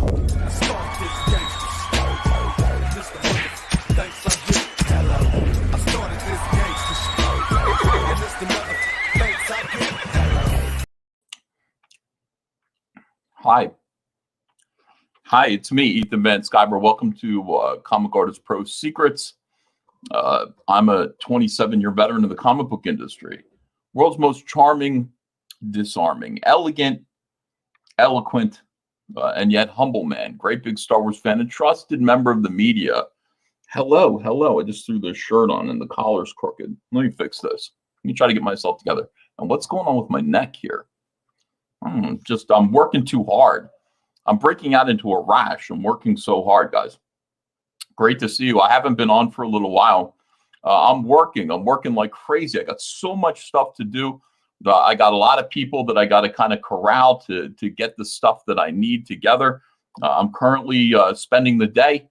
Hi, it's me, Ethan Van Sciver. Welcome to Comic Artist Pro Secrets. I'm a 27-year veteran of the comic book industry. World's most charming, disarming, elegant, eloquent, and yet humble man. Great big Star Wars fan and trusted member of the media. Hello. I just threw this shirt on and the collar's crooked. Let me fix this. Let me try to get myself together. And what's going on with my neck here? I'm working too hard. I'm breaking out into a rash. I'm working so hard, guys. Great to see you. I haven't been on for a little while. I'm working like crazy. I got so much stuff to do. I got a lot of people that I got to kind of corral to get the stuff that I need together. I'm currently spending the day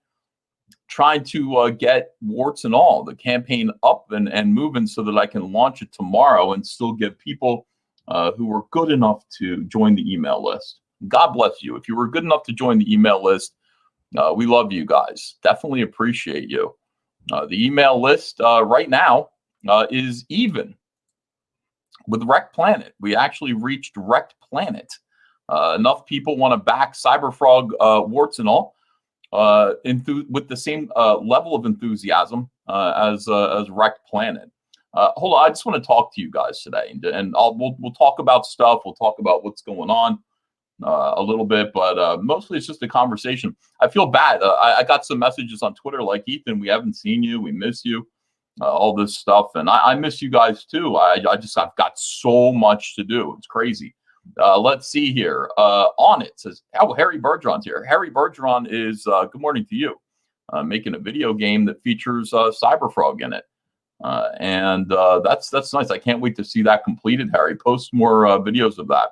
trying to get warts and all the campaign up and moving so that I can launch it tomorrow and still get people who were good enough to join the email list. God bless you. If you were good enough to join the email list, we love you guys. Definitely appreciate you. The email list right now is even with Wrecked Planet. We actually reached Wrecked Planet. Enough people want to back Cyberfrog warts and all with the same level of enthusiasm as Wrecked Planet. Hold on, I just want to talk to you guys today, and we'll talk about stuff. We'll talk about what's going on a little bit, but mostly it's just a conversation. I feel bad. I got some messages on Twitter like, Ethan, we haven't seen you, we miss you, all this stuff, and I miss you guys too. I've got so much to do. It's crazy. Let's see here. On it says, oh, Harry Bergeron's here. Harry Bergeron is good morning to you. Making a video game that features Cyberfrog in it. And that's nice. I can't wait to see that completed, Harry. Post more videos of that.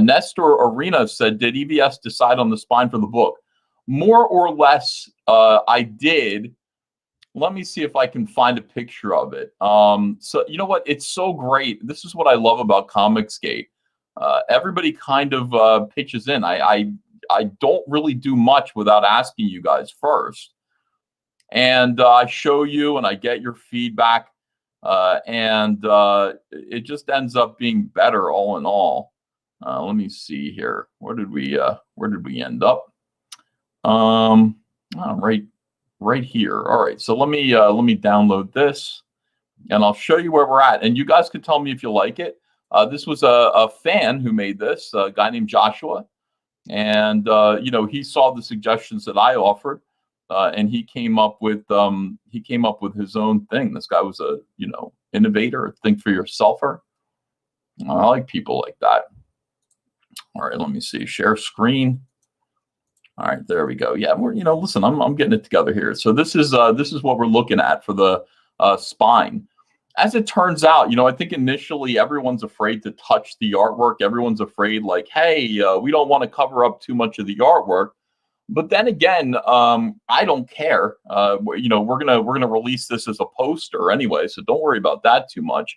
Nestor Arena said, did EVS decide on the spine for the book? More or less, I did. Let me see if I can find a picture of it. So you know what? It's so great. This is what I love about Comicsgate. Everybody kind of pitches in. I don't really do much without asking you guys first. And I show you and I get your feedback. And it just ends up being better all in all. Let me see here. Where did we end up? Right here. All right. So let me download this and I'll show you where we're at. And you guys can tell me if you like it. This was a fan who made this, a guy named Joshua. And, he saw the suggestions that I offered. And he came up with his own thing. This guy was a, innovator, think for yourselfer. I like people like that. All right, let me see. Share screen. All right, there we go. Yeah, listen, I'm getting it together here. So this is what we're looking at for the spine. As it turns out, I think initially everyone's afraid to touch the artwork. Everyone's afraid, like, hey, we don't want to cover up too much of the artwork. But then again, I don't care. We're gonna release this as a poster anyway, so don't worry about that too much.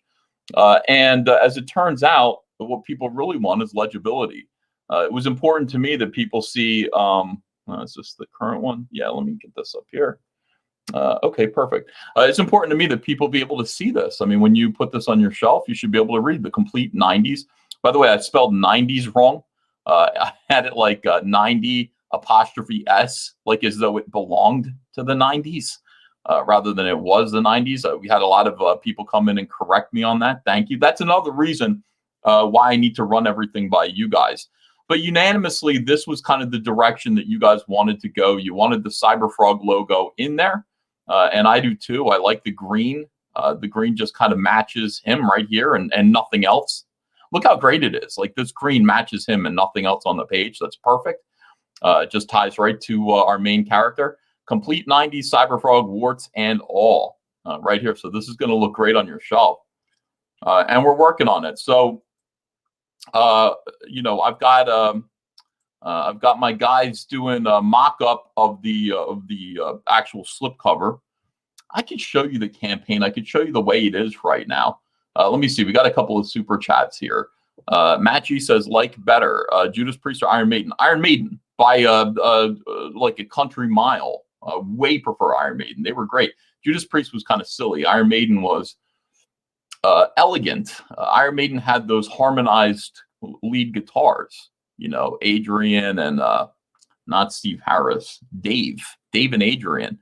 And as it turns out, what people really want is legibility. It was important to me that people see. Is this the current one? Yeah, let me get this up here. Okay, perfect. It's important to me that people be able to see this. I mean, when you put this on your shelf, you should be able to read the complete 90s. By the way, I spelled 90s wrong. I had it like 90 apostrophe S, like as though it belonged to the 90s rather than it was the 90s. We had a lot of people come in and correct me on that. Thank you. That's another reason why I need to run everything by you guys. But unanimously, this was kind of the direction that you guys wanted to go. You wanted the Cyberfrog logo in there, and I do too. I like the green. The green just kind of matches him right here and nothing else. Look how great it is. Like this green matches him and nothing else on the page. That's perfect. It just ties right to our main character. Complete 90s Cyberfrog warts and all right here. So this is going to look great on your shelf. And we're working on it. So, I've got my guys doing a mock-up of the actual slipcover. I could show you the campaign. I could show you the way it is right now. Let me see. We got a couple of super chats here. Matt G says, like better. Judas Priest or Iron Maiden? Iron Maiden. by like a country mile. Way prefer Iron Maiden. They were great. Judas Priest was kind of silly. Iron Maiden was elegant. Iron Maiden had those harmonized lead guitars. You know, Adrian and not Steve Harris, Dave and Adrian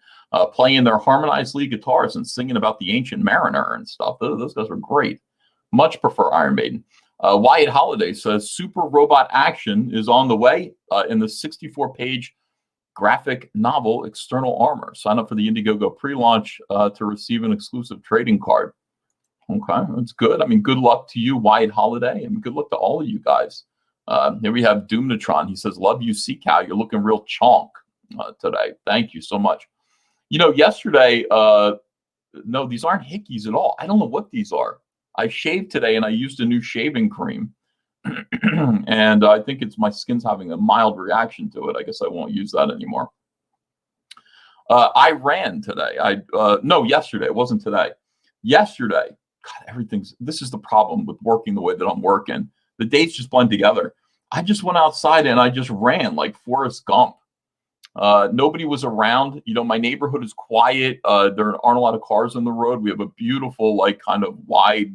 playing their harmonized lead guitars and singing about the Ancient Mariner and stuff. Those guys were great. Much prefer Iron Maiden. Wyatt Holiday says Super Robot Action is on the way in the 64-page graphic novel External Armor. Sign up for the Indiegogo pre-launch to receive an exclusive trading card. Okay, that's good. I mean, good luck to you, Wyatt Holiday, and good luck to all of you guys. Here we have Doomnatron. He says, love you, C-Cow. You're looking real chonk today. Thank you so much. You know, yesterday, no, these aren't hickeys at all. I don't know what these are. I shaved today, and I used a new shaving cream. And I think it's my skin's having a mild reaction to it. I guess I won't use that anymore. I ran today. No, yesterday. It wasn't today. Yesterday. God, this is the problem with working the way that I'm working. The dates just blend together. I just went outside and I just ran like Forrest Gump. Nobody was around. You know, my neighborhood is quiet. There aren't a lot of cars on the road. We have a beautiful, like, kind of wide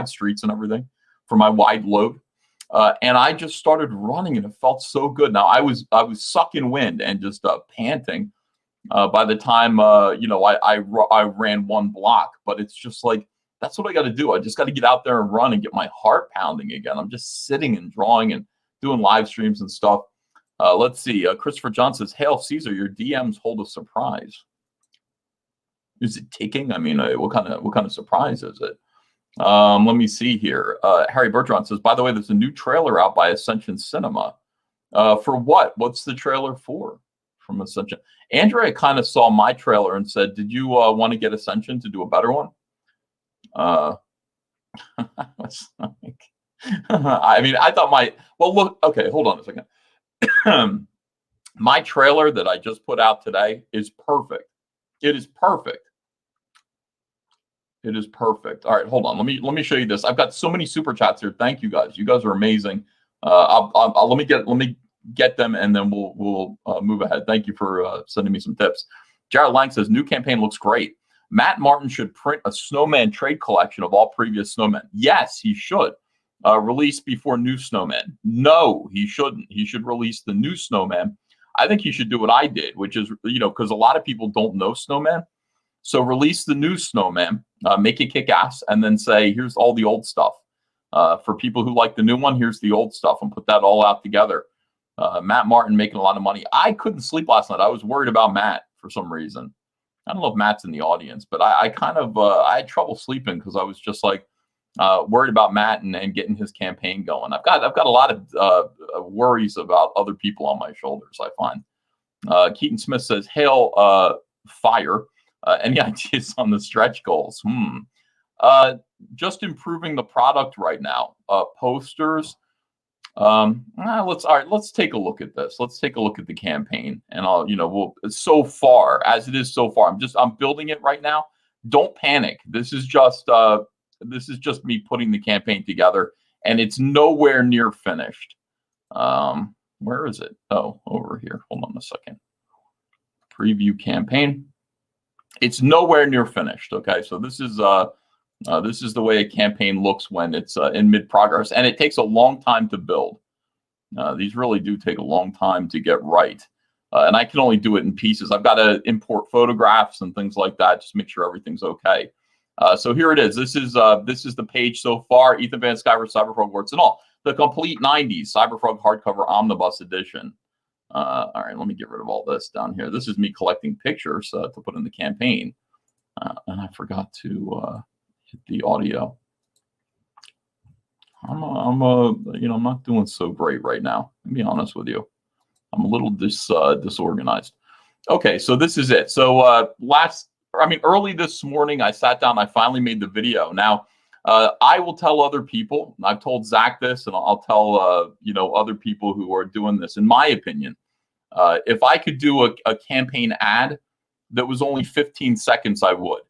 streets and everything for my wide load. And I just started running and it felt so good. Now I was sucking wind and just panting by the time, you know, I ran one block, but it's just like, that's what I got to do. I just got to get out there and run and get my heart pounding again. I'm just sitting and drawing and doing live streams and stuff. Let's see. Christopher John says, Hail Caesar, your DMs hold a surprise. Is it ticking? I mean, what kind of surprise is it? Let me see here. Harry Bertrand says, by the way, there's a new trailer out by Ascension Cinema. For what? What's the trailer for? From Ascension. Andrea kind of saw my trailer and said, did you want to get Ascension to do a better one? I mean, I thought look, okay, hold on a second. My trailer that I just put out today is perfect. It is perfect. It is perfect. All right, hold on. Let me show you this. I've got so many super chats here. Thank you guys. You guys are amazing. Let me get them and then we'll move ahead. Thank you for sending me some tips. Jared Lang says new campaign looks great. Matt Martin should print a snowman trade collection of all previous snowmen. Yes, he should. Release before new snowman. No, he shouldn't. He should release the new snowman. I think he should do what I did, which is, you know, because a lot of people don't know snowman. So release the new snowman, make it kick ass, and then say, here's all the old stuff. For people who like the new one, here's the old stuff, and put that all out together. Matt Martin making a lot of money. I couldn't sleep last night. I was worried about Matt for some reason. I don't know if Matt's in the audience, but I had trouble sleeping because I was just like worried about Matt and getting his campaign going. I've got a lot of worries about other people on my shoulders, I find. Keaton Smith says, Hail Fire. Any ideas on the stretch goals? Just improving the product right now. Posters. Let's take a look at this. Let's take a look at the campaign, and so far as it is so far, I'm building it right now. Don't panic. This is just me putting the campaign together, and it's nowhere near finished. Where is it? Oh, over here. Hold on a second. Preview campaign. It's nowhere near finished. Okay, so this is the way a campaign looks when it's in mid-progress, and it takes a long time to build. These really do take a long time to get right, and I can only do it in pieces. I've got to import photographs and things like that, just make sure everything's okay. So here it is. This is the page so far. Ethan Van Sciver, Cyberfrog, warts and all. The complete 90s Cyberfrog hardcover omnibus edition. All right, let me get rid of all this down here. This is me collecting pictures to put in the campaign, and I forgot to hit the audio. I'm not doing so great right now. To be honest with you, I'm a little disorganized. Okay, so this is it. So early this morning, I sat down. I finally made the video. Now, I will tell other people. I've told Zach this, and I'll tell other people who are doing this. In my opinion, if I could do a campaign ad that was only 15 seconds, I would.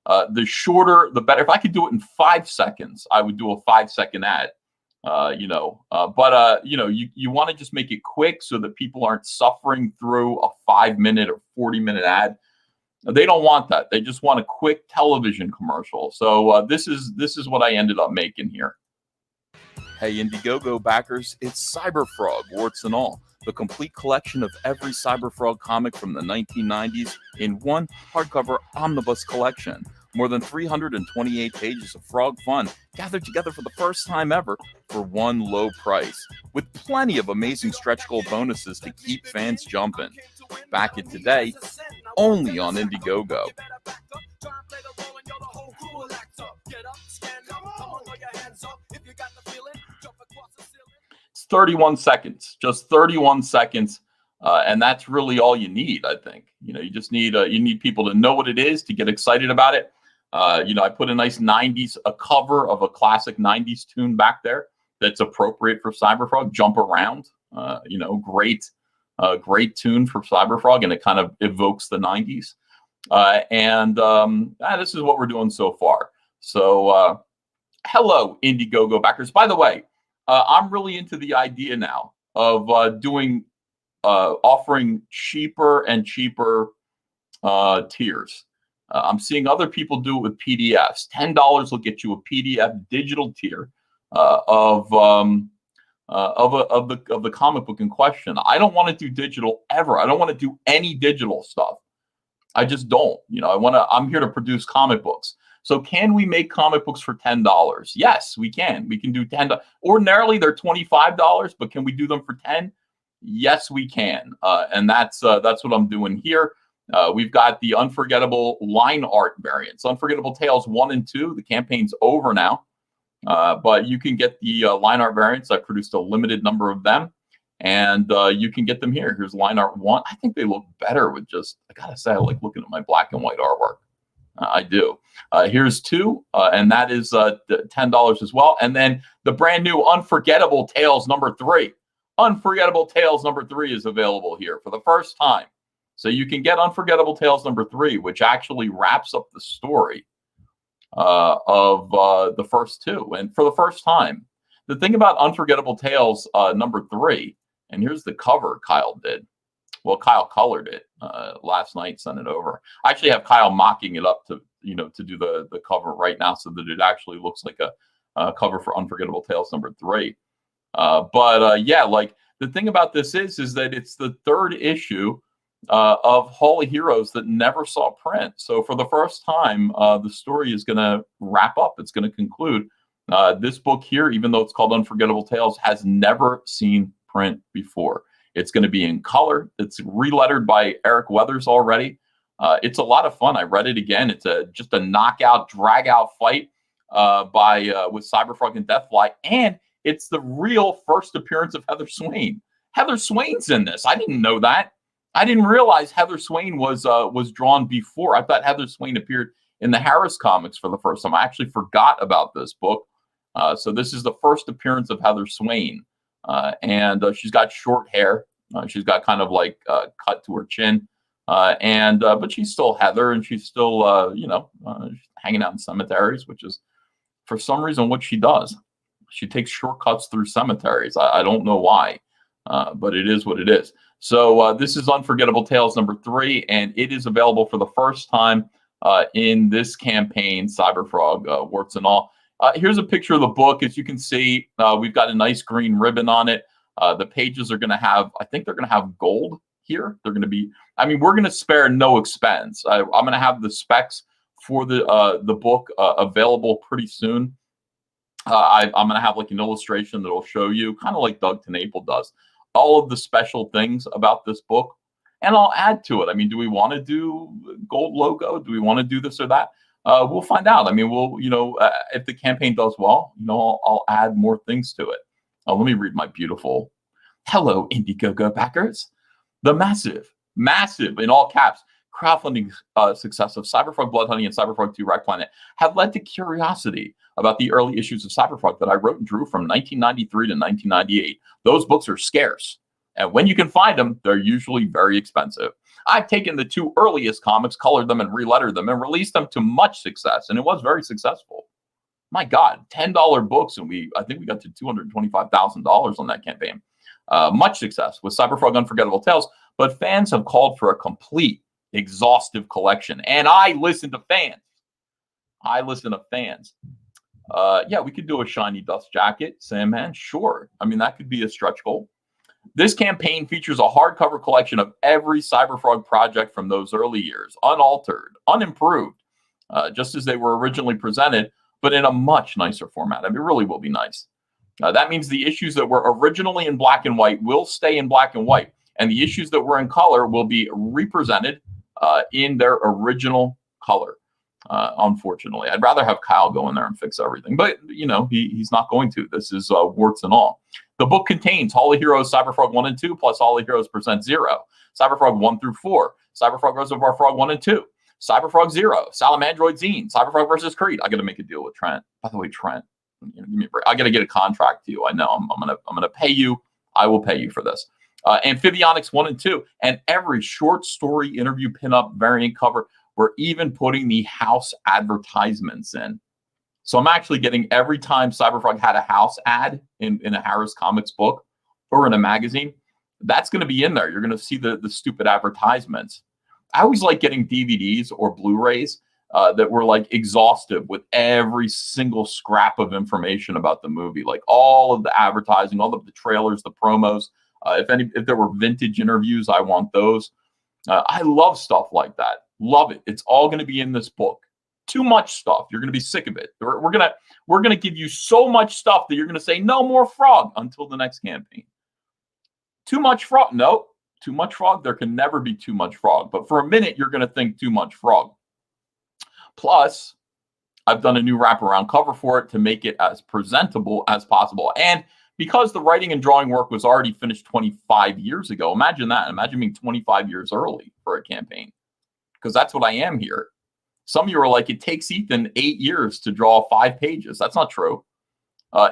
The shorter, the better. If I could do it in 5 seconds, I would do a 5-second ad. You want to just make it quick so that people aren't suffering through a 5-minute or 40-minute ad. They don't want that. They just want a quick television commercial. So this is what I ended up making here. Hey, Indiegogo backers, it's Cyberfrog, warts and all. The complete collection of every Cyberfrog comic from the 1990s in one hardcover omnibus collection. More than 328 pages of frog fun gathered together for the first time ever for one low price, with plenty of amazing stretch goal bonuses to keep fans jumping. Back it today, only on Indiegogo. It's 31 seconds, just 31 seconds. And that's really all you need, I think. You just need people to know what it is, to get excited about it. I put a nice 90s, a cover of a classic 90s tune back there that's appropriate for Cyberfrog. Jump Around, great tune for Cyberfrog, and it kind of evokes the 90s. This is what we're doing so far. So, hello, Indiegogo backers. By the way, I'm really into the idea now of offering cheaper and cheaper tiers. I'm seeing other people do it with PDFs. $10 will get you a PDF digital tier of the comic book in question. I don't want to do digital ever. I don't want to do any digital stuff. I just don't. I'm here to produce comic books. So can we make comic books for $10? Yes, we can. We can do $10. Ordinarily they're $25, but can we do them for $10? Yes, we can. And that's what I'm doing here. We've got the Unforgettable line art variants. Unforgettable Tales 1 and 2. The campaign's over now. But you can get the line art variants. I produced a limited number of them. And you can get them here. Here's line art 1. I think they look better with I gotta say, I like looking at my black and white artwork. I do. Here's 2, and that is $10 as well. And then the brand new Unforgettable Tales number 3. Unforgettable Tales number 3 is available here for the first time. So you can get Unforgettable Tales number 3, which actually wraps up the story of the first 2. And for the first time, the thing about Unforgettable Tales number 3, and here's the cover Kyle did. Well, Kyle colored it last night, sent it over. I actually have Kyle mocking it up to do the cover right now so that it actually looks like a cover for Unforgettable Tales number 3. The thing about this is that it's the 3rd issue of Hall of Heroes that never saw print. So for the first time, the story is going to wrap up. It's going to conclude. This book here, even though it's called Unforgettable Tales, has never seen print before. It's going to be in color. It's relettered by Eric Weathers already. It's a lot of fun. I read it again. It's just a knockout, drag-out fight with Cyberfrog and Deathfly, and it's the real first appearance of Heather Swain. Heather Swain's in this. I didn't know that. I didn't realize Heather Swain was drawn before. I thought Heather Swain appeared in the Harris comics for the first time. I actually forgot about this book. So this is the first appearance of Heather Swain. And she's got short hair. She's got kind of like cut to her chin. But she's still Heather, and she's still, hanging out in cemeteries, which is, for some reason, what she does. She takes shortcuts through cemeteries. I don't know why, but it is what it is. So this is Unforgettable Tales number 3, and it is available for the first time in this campaign, Cyberfrog, warts and all. Here's a picture of the book. As you can see, we've got a nice green ribbon on it. The pages are going to have, I think they're going to have gold here. They're going to be, we're going to spare no expense. I'm going to have the specs for the book available pretty soon. I'm going to have like an illustration that will show you, kind of like Doug TeNapel does, all of the special things about this book. And I'll add to it. Do we want to do gold logo? Do we want to do this or that? We'll find out. We'll, if the campaign does well, I'll add more things to it. Let me read my beautiful, hello, Indiegogo backers. The massive, in all caps, crowdfunding success of Cyberfrog Blood Honey and Cyberfrog 2 Rack Planet have led to curiosity about the early issues of Cyberfrog that I wrote and drew from 1993 to 1998. Those books are scarce, and when you can find them, they're usually very expensive. I've taken the 2 earliest comics, colored them, and relettered them, and released them to much success, and it was very successful. My God, $10 books, and I think we got to $225,000 on that campaign. Much success with Cyberfrog Unforgettable Tales, but fans have called for a complete, exhaustive collection, and I listen to fans. Yeah, we could do a shiny dust jacket, Sandman. Sure. I mean, that could be a stretch goal. This campaign features a hardcover collection of every Cyberfrog project from those early years, unaltered, unimproved, just as they were originally presented, but in a much nicer format. I mean, it really will be nice. That means the issues that were originally in black and white will stay in black and white, and the issues that were in color will be represented in their original color. Unfortunately, I'd rather have Kyle go in there and fix everything, but he's not going to. This is warts and all. The book contains Hall of Heroes Cyberfrog 1 and 2 plus Hall of Heroes Present 0, Cyberfrog 1 through 4, Cyberfrog Reservoir Frog 1 and 2, Cyberfrog 0, Salamandroid Zine, Cyberfrog versus Creed. I got to make a deal with Trent. By the way, Trent, give me a break. I got to get a contract to you. I know I'm gonna pay you. I will pay you for this. Amphibionics 1 and 2, and every short story interview pinup variant cover. We're even putting the house advertisements in. So I'm actually getting, every time Cyberfrog had a house ad in a Harris Comics book or in a magazine, that's going to be in there. You're going to see the stupid advertisements. I always like getting DVDs or Blu-rays that were like exhaustive with every single scrap of information about the movie, like all of the advertising, all of the trailers, the promos. If there were vintage interviews, I want those. I love stuff like that. Love it. It's all going to be in this book. Too much stuff. You're going to be sick of it. We're gonna give you so much stuff that you're going to say no more frog until the next campaign. Too much frog? No. Too much frog? There can never be too much frog. But for a minute, you're going to think too much frog. Plus, I've done a new wraparound cover for it to make it as presentable as possible. And because the writing and drawing work was already finished 25 years ago, imagine that. Imagine being 25 years early for a campaign. Because that's what I am here. Some of you are like, it takes Ethan 8 years to draw 5 pages. That's not true.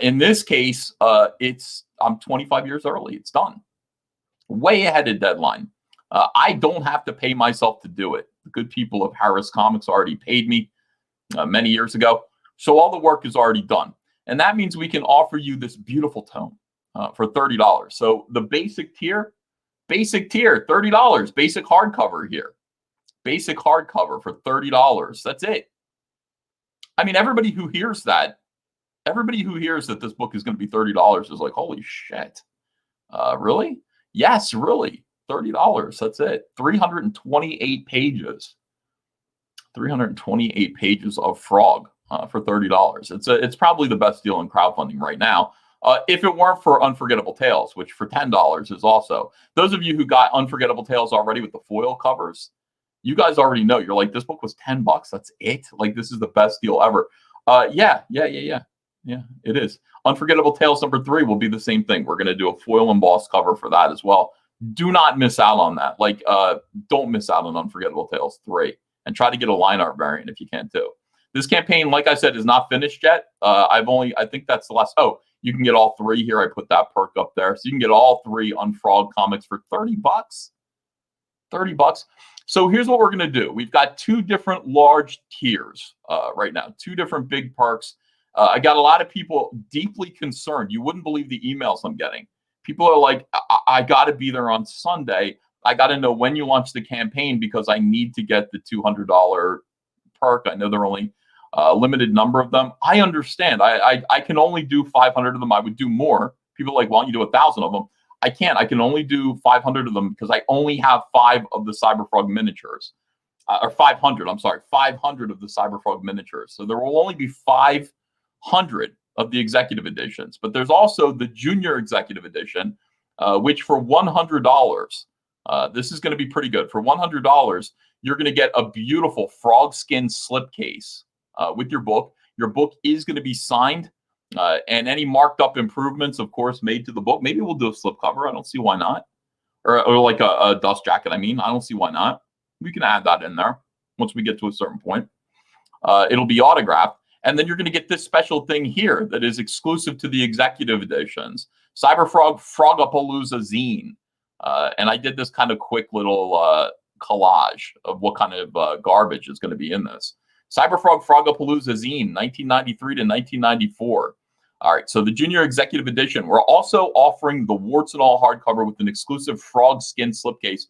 In this case, I'm 25 years early. It's done. Way ahead of deadline. I don't have to pay myself to do it. The good people of Harris Comics already paid me many years ago. So all the work is already done. And that means we can offer you this beautiful tome for $30. So the basic tier, $30. Basic hardcover here. Basic hardcover for $30. That's it. I mean, everybody who hears that this book is going to be $30 is like, holy shit. Really? Yes, really. $30. That's it. 328 pages. 328 pages of Frog for $30. It's probably the best deal in crowdfunding right now. If it weren't for Unforgettable Tales, which for $10 is also. Those of you who got Unforgettable Tales already with the foil covers, you guys already know. You're like, this book was $10. That's it. Like, this is the best deal ever. Yeah, it is. Unforgettable Tales number 3 will be the same thing. We're going to do a foil embossed cover for that as well. Do not miss out on that. Like, don't miss out on Unforgettable Tales 3, and try to get a line art variant if you can too. This campaign, like I said, is not finished yet. I think that's the last. Oh, you can get all 3 here. I put that perk up there. So you can get all 3 on Frog comics for $30. $30. So here's what we're going to do. We've got 2 different large tiers right now, 2 different big perks. I got a lot of people deeply concerned. You wouldn't believe the emails I'm getting. People are like, I got to be there on Sunday. I got to know when you launch the campaign because I need to get the $200 perk. I know there are only a limited number of them. I understand. I can only do 500 of them. I would do more. People are like, why don't you do 1,000 of them? I can't. I can only do 500 of them because I only have 5 of the Cyberfrog miniatures. Or 500, I'm sorry, 500 of the Cyberfrog miniatures. So there will only be 500 of the executive editions. But there's also the junior executive edition, which for $100, this is going to be pretty good. For $100, you're going to get a beautiful frog skin slipcase with your book. Your book is going to be signed. And any marked up improvements, of course, made to the book. Maybe we'll do a slipcover. I don't see why not. Or like a dust jacket. I don't see why not. We can add that in there once we get to a certain point. It'll be autographed. And then you're going to get this special thing here that is exclusive to the executive editions. Cyberfrog Frogapalooza zine. And I did this kind of quick little collage of what kind of garbage is going to be in this. Cyberfrog Frogapalooza Zine, 1993 to 1994. All right, so the Junior Executive Edition. We're also offering the warts and all hardcover with an exclusive frog skin slipcase,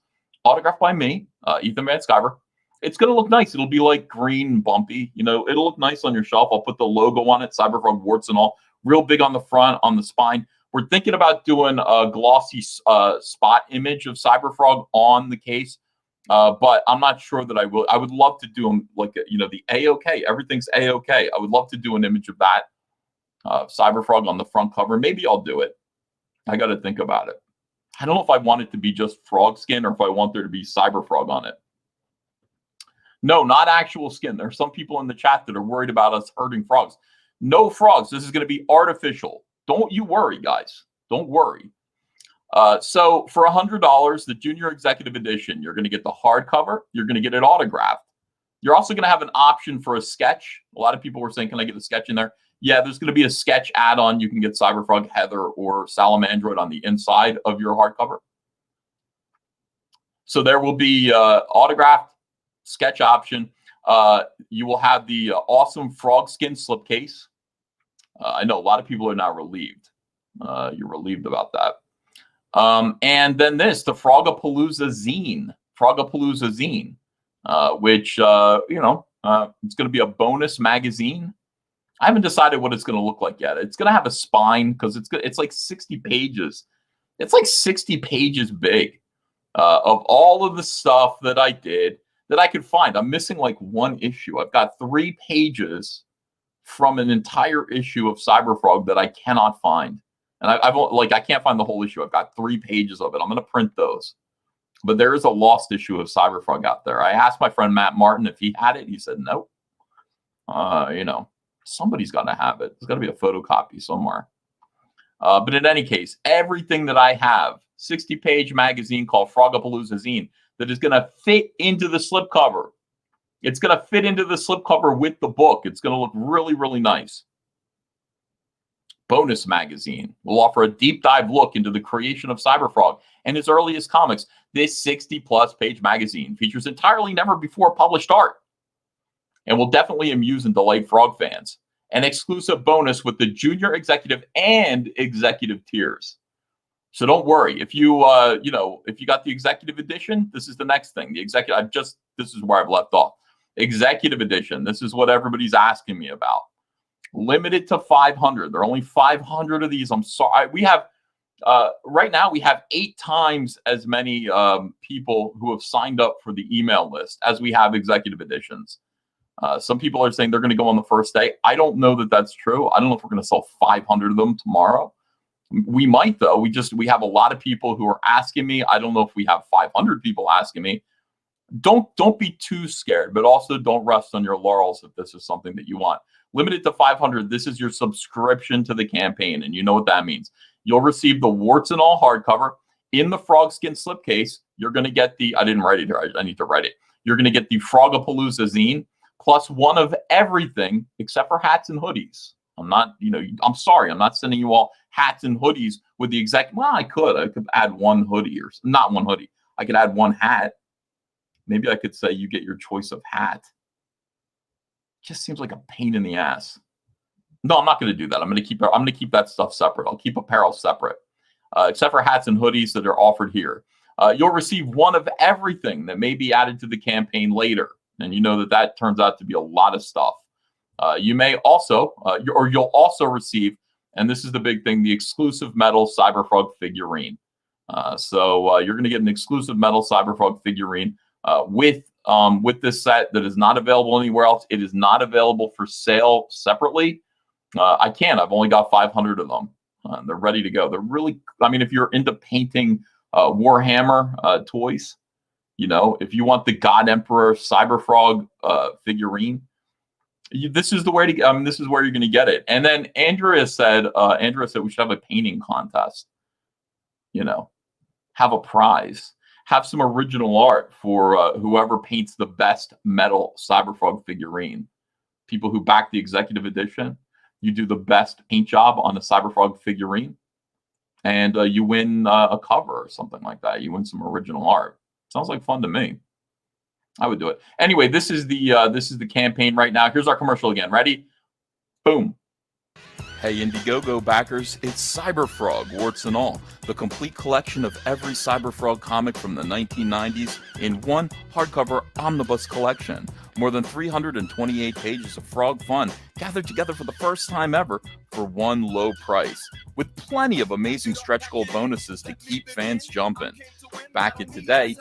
autographed by me, Ethan Van Sciver. It's going to look nice. It'll be like green, bumpy. You know, it'll look nice on your shelf. I'll put the logo on it, Cyberfrog warts and all, real big on the front, on the spine. We're thinking about doing a glossy spot image of Cyberfrog on the case, but I'm not sure that I will. I would love to do them like, you know, the A-OK. Everything's A-OK. I would love to do an image of that Cyberfrog on the front cover. Maybe I'll do it. I got to think about it. I don't know if I want it to be just frog skin or if I want there to be Cyberfrog on it. No, not actual skin. There are some people in the chat that are worried about us hurting frogs. No frogs. This is going to be artificial. Don't you worry, guys. Don't worry. So for $100, the Junior Executive Edition, you're going to get the hardcover. You're going to get it autographed. You're also going to have an option for a sketch. A lot of people were saying, can I get a sketch in there? Yeah, there's going to be a sketch add-on. You can get Cyberfrog, Heather, or Salamandroid on the inside of your hardcover. So there will be autographed sketch option. You will have the awesome frog skin slipcase. I know a lot of people are now relieved. You're relieved about that. And then this, the Frogapalooza Zine. Frogapalooza Zine, which, you know, it's going to be a bonus magazine. I haven't decided what it's going to look like yet. It's going to have a spine because it's like 60 pages. It's like 60 pages big of all of the stuff that I did that I could find. I'm missing like one issue. I've got 3 pages from an entire issue of Cyberfrog that I cannot find. And I can't find the whole issue. I've got 3 pages of it. I'm going to print those. But there is a lost issue of Cyberfrog out there. I asked my friend Matt Martin if he had it. He said, nope. You know, somebody's got to have it. There's got to be a photocopy somewhere. But in any case, everything that I have, 60-page magazine called Frogapalooza Zine, that is going to fit into the slipcover. It's going to fit into the slipcover with the book. It's going to look really, really nice. Bonus magazine will offer a deep dive look into the creation of Cyberfrog and his earliest comics. This 60-plus page magazine features entirely never before published art and will definitely amuse and delight frog fans. An exclusive bonus with the Junior Executive and Executive tiers. So don't worry. If you, you know, if you got the Executive Edition, this is the next thing. The Executive, this is where I've left off. Executive Edition. This is what everybody's asking me about. Limited to 500. There are only 500 of these. I'm sorry. We have, right now, we have 8 times as many people who have signed up for the email list as we have Executive Editions. Some people are saying they're going to go on the first day. I don't know that that's true. I don't know if we're going to sell 500 of them tomorrow. We might, though. We have a lot of people who are asking me. I don't know if we have 500 people asking me. Don't be too scared, but also don't rest on your laurels if this is something that you want. Limited to 500. This is your subscription to the campaign, and you know what that means. You'll receive the warts and all hardcover in the frog skin slipcase. You're going to get the, I didn't write it here. I need to write it. You're going to get the Frogapalooza Zine plus one of everything except for hats and hoodies. I'm not, you know, I'm sorry. I'm not sending you all hats and hoodies with the exact, well, I could add one hoodie or not one hoodie. I could add one hat. Maybe I could say you get your choice of hat. Just seems like a pain in the ass. No, I'm not going to do that. I'm going to keep that stuff separate. I'll keep apparel separate, except for hats and hoodies that are offered here. You'll receive one of everything that may be added to the campaign later. And you know that turns out to be a lot of stuff. You may also, or you'll also receive, and this is the big thing, the exclusive metal Cyberfrog figurine. So you're going to get an exclusive metal Cyberfrog figurine with this set that is not available anywhere else. It is not available for sale separately. I've only got 500 of them. They're ready to go. They're really, I mean, if you're into painting Warhammer toys, you know, if you want the God Emperor Cyberfrog figurine, this is the way to. This is where you're going to get it. And then Andrea said we should have a painting contest. You know, have a prize, have some original art for whoever paints the best metal Cyberfrog figurine. People who back the Executive Edition, you do the best paint job on a Cyberfrog figurine, and you win a cover or something like that. You win some original art. Sounds like fun to me. I would do it. Anyway, this is the campaign right now. Here's our commercial again. Ready? Boom. Hey, Indiegogo backers, it's Cyberfrog, warts and all, the complete collection of every Cyberfrog comic from the 1990s in one hardcover omnibus collection. More than 328 pages of frog fun gathered together for the first time ever for one low price, with plenty of amazing stretch goal bonuses to keep fans jumping. Back it today,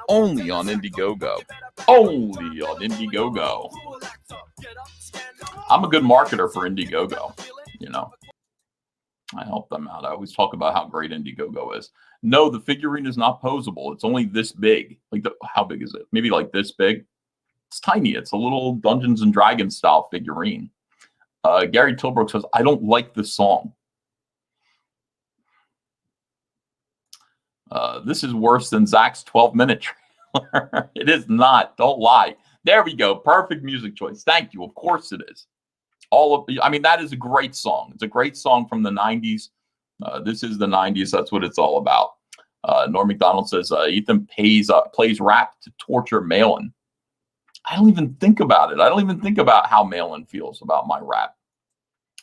only on Indiegogo. Only on Indiegogo. I'm a good marketer for Indiegogo. You know, I help them out. I always talk about how great Indiegogo is. No, the figurine is not posable. It's only this big. Like, how big is it? Maybe like this big. It's tiny. It's a little Dungeons and Dragons style figurine. Gary Tilbrook says, I don't like this song. This is worse than Zach's 12-minute trailer. It is not. Don't lie. There we go. Perfect music choice. Thank you. Of course it is. I mean, that is a great song. It's a great song from the 90s. This is the 90s. That's what it's all about. Norm McDonald says, Ethan plays rap to torture Malin. I don't even think about it. I don't even think about how Malin feels about my rap.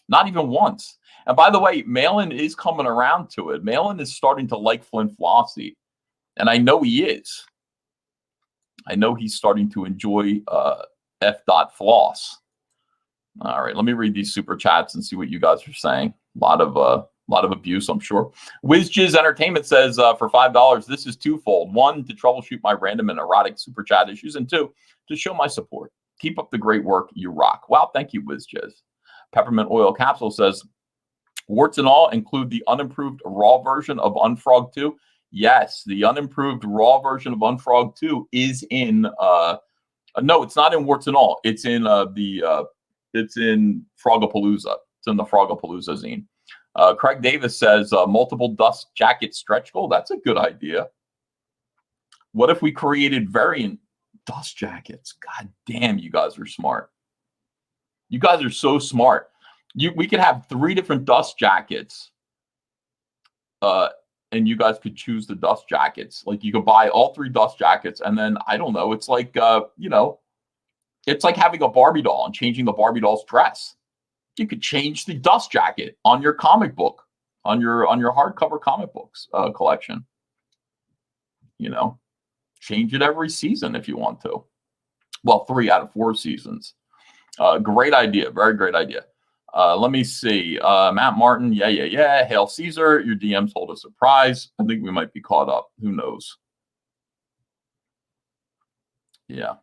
Not even once. And by the way, Malin is coming around to it. Malin is starting to like Flint Flossie. And I know he is. I know he's starting to enjoy F. Floss. All right, let me read these super chats and see what you guys are saying. A lot of abuse, I'm sure. WizJizz Entertainment says for $5, this is twofold. One, to troubleshoot my random and erotic super chat issues, and two, to show my support. Keep up the great work. You rock. Wow, thank you, WizJizz. Peppermint Oil Capsule says, warts and all include the unimproved raw version of Unfrog 2. Yes, the unimproved raw version of Unfrog 2 is in. No, it's not in warts and all. It's in It's in Frogapalooza. It's in the Frogapalooza zine. Craig Davis says, multiple dust jacket stretch goal. That's a good idea. What if we created variant dust jackets? God damn, you guys are smart. You guys are so smart. We could have 3 different dust jackets. And you guys could choose the dust jackets. Like, you could buy all 3 dust jackets. And then, I don't know, it's like, it's like having a Barbie doll and changing the Barbie doll's dress. You could change the dust jacket on your comic book, on your hardcover comic books collection. Change it every season if you want to. Well, 3 out of 4 seasons. Great idea. Very great idea. Let me see. Matt Martin. Yeah. Hail Caesar. Your DMs hold a surprise. I think we might be caught up. Who knows? Yeah.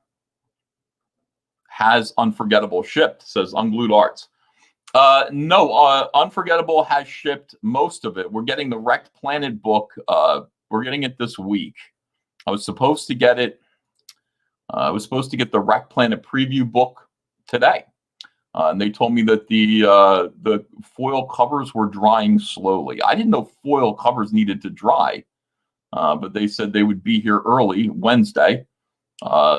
Has Unforgettable shipped, says Unglued Arts. No, Unforgettable has shipped most of it. We're getting the Wrecked Planet book. We're getting it this week. I was supposed to get it. I was supposed to get the Wrecked Planet preview book today. And they told me that the foil covers were drying slowly. I didn't know foil covers needed to dry, but they said they would be here early Wednesday.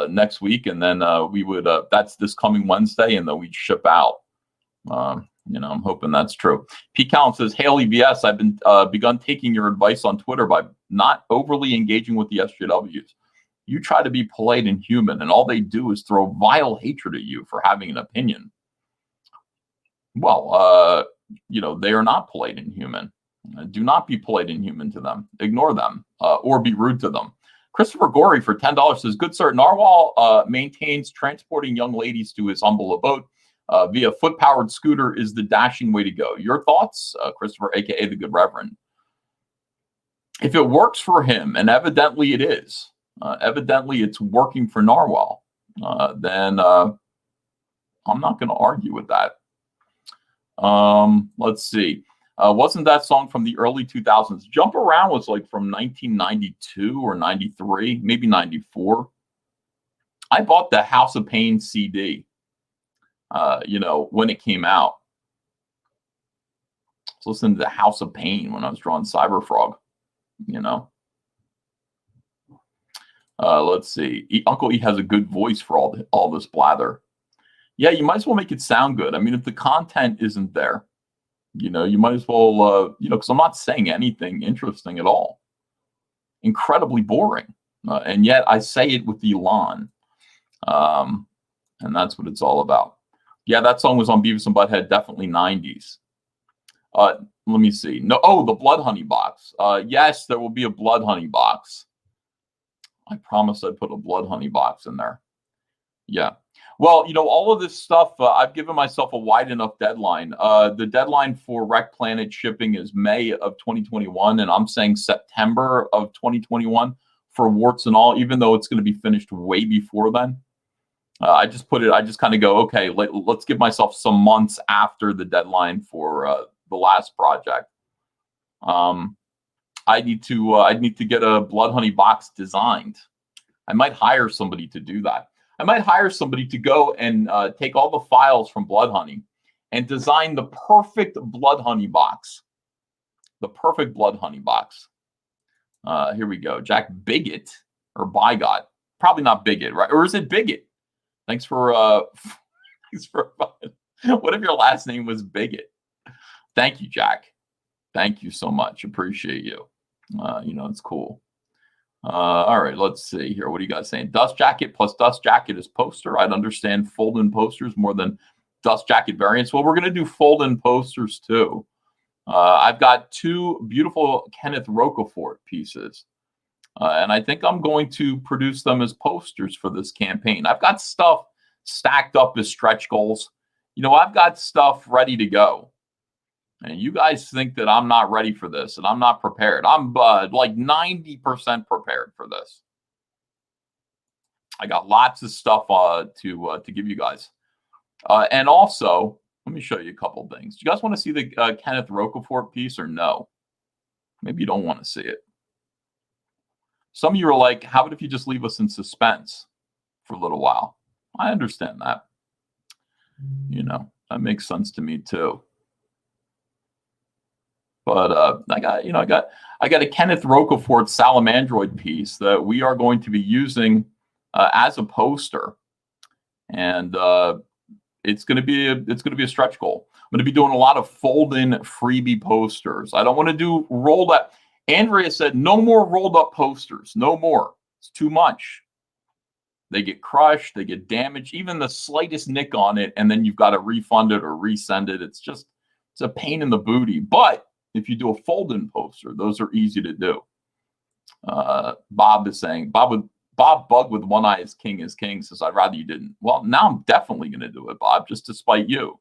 Next week, and then we would that's this coming Wednesday, and then we'd ship out. I'm hoping that's true. Pete Callan says, Hail EBS, I've been begun taking your advice on Twitter by not overly engaging with the SJWs. You try to be polite and human, and all they do is throw vile hatred at you for having an opinion. Well, they are not polite and human. Do not be polite and human to them. Ignore them or be rude to them. Christopher Gorey for $10 says, good sir, Narwhal maintains transporting young ladies to his humble abode via foot-powered scooter is the dashing way to go. Your thoughts, Christopher, a.k.a. the Good Reverend? If it works for him, and evidently it is, evidently it's working for Narwhal, then I'm not going to argue with that. Let's see. Wasn't that song from the early 2000s? Jump Around was like from 1992 or 93, maybe 94. I bought the House of Pain CD, when it came out. I was listening to the House of Pain when I was drawing Cyberfrog, Let's see. Uncle E has a good voice for all this blather. Yeah, you might as well make it sound good. I mean, if the content isn't there, you might as well, because I'm not saying anything interesting at all. Incredibly boring. And yet I say it with elan. And that's what it's all about. Yeah, that song was on Beavis and Butthead, definitely 90s. Let me see. No, oh, the Blood Honey box. Yes, there will be a Blood Honey box. I promised I'd put a Blood Honey box in there. Yeah. Well, all of this stuff, I've given myself a wide enough deadline. The deadline for Rec Planet shipping is May of 2021, and I'm saying September of 2021 for warts and all, even though it's going to be finished way before then. I just kind of go, okay, let's give myself some months after the deadline for the last project. I need to get a Blood Honey box designed. I might hire somebody to do that. I might hire somebody to go and take all the files from Blood Honey and design the perfect Blood Honey box. The perfect Blood Honey box. Here we go. Jack Bigot or Bigot. Probably not Bigot, right? Or is it Bigot? Thanks for what if your last name was Bigot? Thank you, Jack. Thank you so much. Appreciate you. It's cool. All right, let's see here. What are you guys saying? Dust Jacket plus Dust Jacket is poster. I'd understand fold-in posters more than Dust Jacket variants. Well, we're going to do fold-in posters too. I've got two beautiful Kenneth Rocafort pieces. And I think I'm going to produce them as posters for this campaign. I've got stuff stacked up as stretch goals. I've got stuff ready to go. And you guys think that I'm not ready for this and I'm not prepared. I'm like 90% prepared for this. I got lots of stuff to give you guys. And also, let me show you a couple things. Do you guys want to see the Kenneth Rocafort piece or no? Maybe you don't want to see it. Some of you are like, how about if you just leave us in suspense for a little while? I understand that. That makes sense to me too. But I got a Kenneth Rocafort Salamandroid piece that we are going to be using as a poster, and it's going to be a stretch goal. I'm going to be doing a lot of fold-in freebie posters. I don't want to do rolled up. Andrea said, no more rolled up posters. No more. It's too much. They get crushed. They get damaged. Even the slightest nick on it, and then you've got to refund it or resend it. It's a pain in the booty. But if you do a fold-in poster, those are easy to do. Bob is saying, Bob Bug with one eye is king says, I'd rather you didn't. Well, now I'm definitely going to do it, Bob, just to spite you.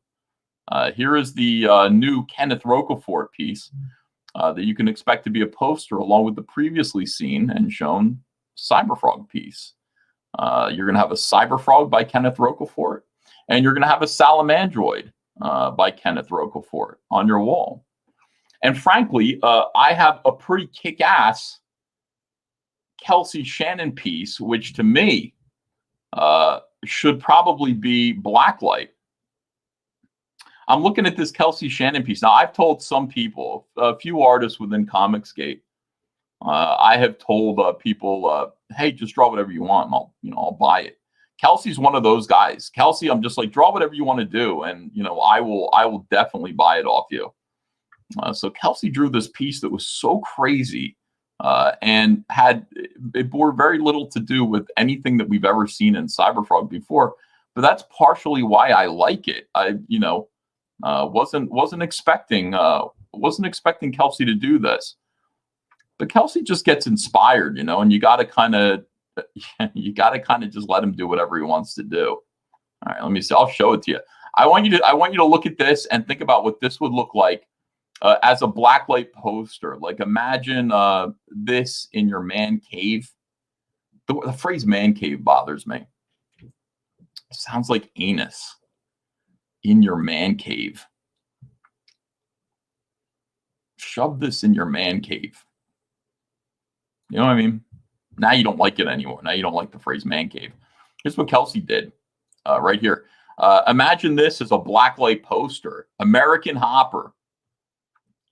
Here is the new Kenneth Rocafort piece. That you can expect to be a poster along with the previously seen and shown Cyberfrog piece. You're going to have a Cyberfrog by Kenneth Rocafort, and you're going to have a Salamandroid by Kenneth Rocafort on your wall. And frankly, I have a pretty kick-ass Kelsey Shannon piece, which to me should probably be Blacklight. I'm looking at this Kelsey Shannon piece. Now, I've told some people, a few artists within Comicsgate, I have told people, hey, just draw whatever you want, and I'll buy it. Kelsey's one of those guys. Kelsey, I'm just like, draw whatever you want to do, and I will definitely buy it off you. So Kelsey drew this piece that was so crazy and it bore very little to do with anything that we've ever seen in Cyberfrog before. But that's partially why I like it. Wasn't expecting Kelsey to do this, but Kelsey just gets inspired, and you got to kind of just let him do whatever he wants to do. All right, let me see. I'll show it to you. I want you to look at this and think about what this would look like as a blacklight poster. Like, imagine this in your man cave. The phrase "man cave" bothers me. It sounds like anus. In your man cave. Shove this in your man cave. You know what I mean? Now you don't like it anymore. Now you don't like the phrase man cave. Here's what Kelsey did right here. Imagine this as a blacklight poster. American Hopper.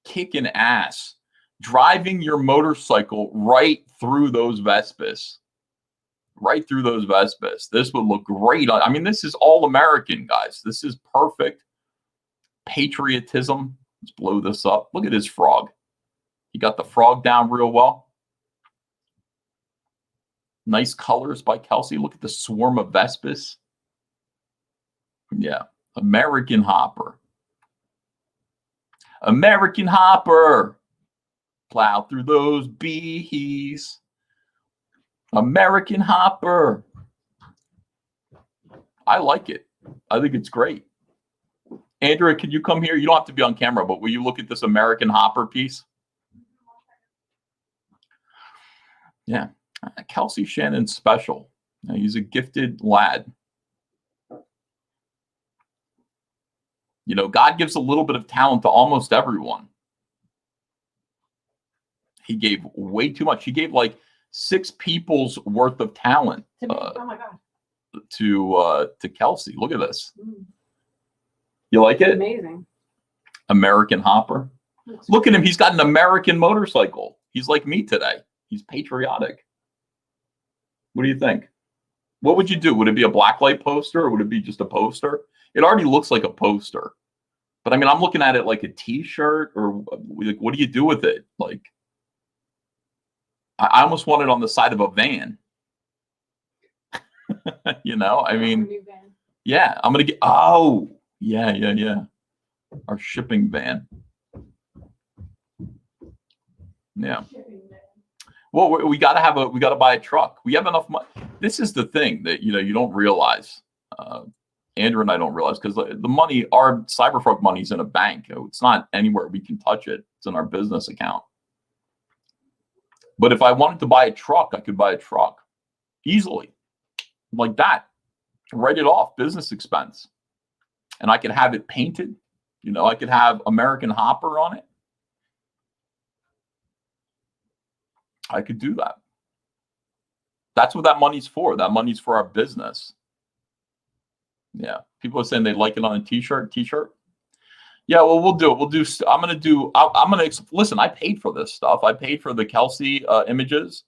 Kicking ass. Driving your motorcycle right through those Vespas. Right through those Vespas. This would look great. I mean, this is all American, guys. This is perfect patriotism. Let's blow this up. Look at his frog. He got the frog down real well. Nice colors by Kelsey. Look at the swarm of Vespis. Yeah. American Hopper. American Hopper. Plow through those bees. American Hopper. I like it. I think it's great. Andrea, can you come here? You don't have to be on camera, but will you look at this American Hopper piece? Yeah. Kelsey Shannon special. He's a gifted lad. You know, God gives a little bit of talent to almost everyone. He gave way too much. He gave like 6 people's worth of talent. Oh my God. To Kelsey. Look at this. You like it? Amazing. American Hopper. Look at him. He's got an American motorcycle. He's like me today. He's patriotic. What do you think? What would you do? Would it be a blacklight poster or would it be just a poster? It already looks like a poster. But I mean, I'm looking at it like a t-shirt or like, what do you do with it? Like, I almost want it on the side of a van. You know, I mean, yeah, I'm going to get, oh, yeah. Our shipping van. Yeah. Well, we got to buy a truck. We have enough money. This is the thing that, you know, you don't realize. Andrew and I don't realize because the money, our Cyberfrog money's in a bank. It's not anywhere we can touch it. It's in our business account. But if I wanted to buy a truck, I could buy a truck easily like that. Write it off, business expense. And I could have it painted. You know, I could have American Hopper on it. I could do that. That's what that money's for. That money's for our business. Yeah. People are saying they like it on a t-shirt. Yeah, well, we'll do it. I'm going to listen, I paid for this stuff. I paid for the Kelsey images.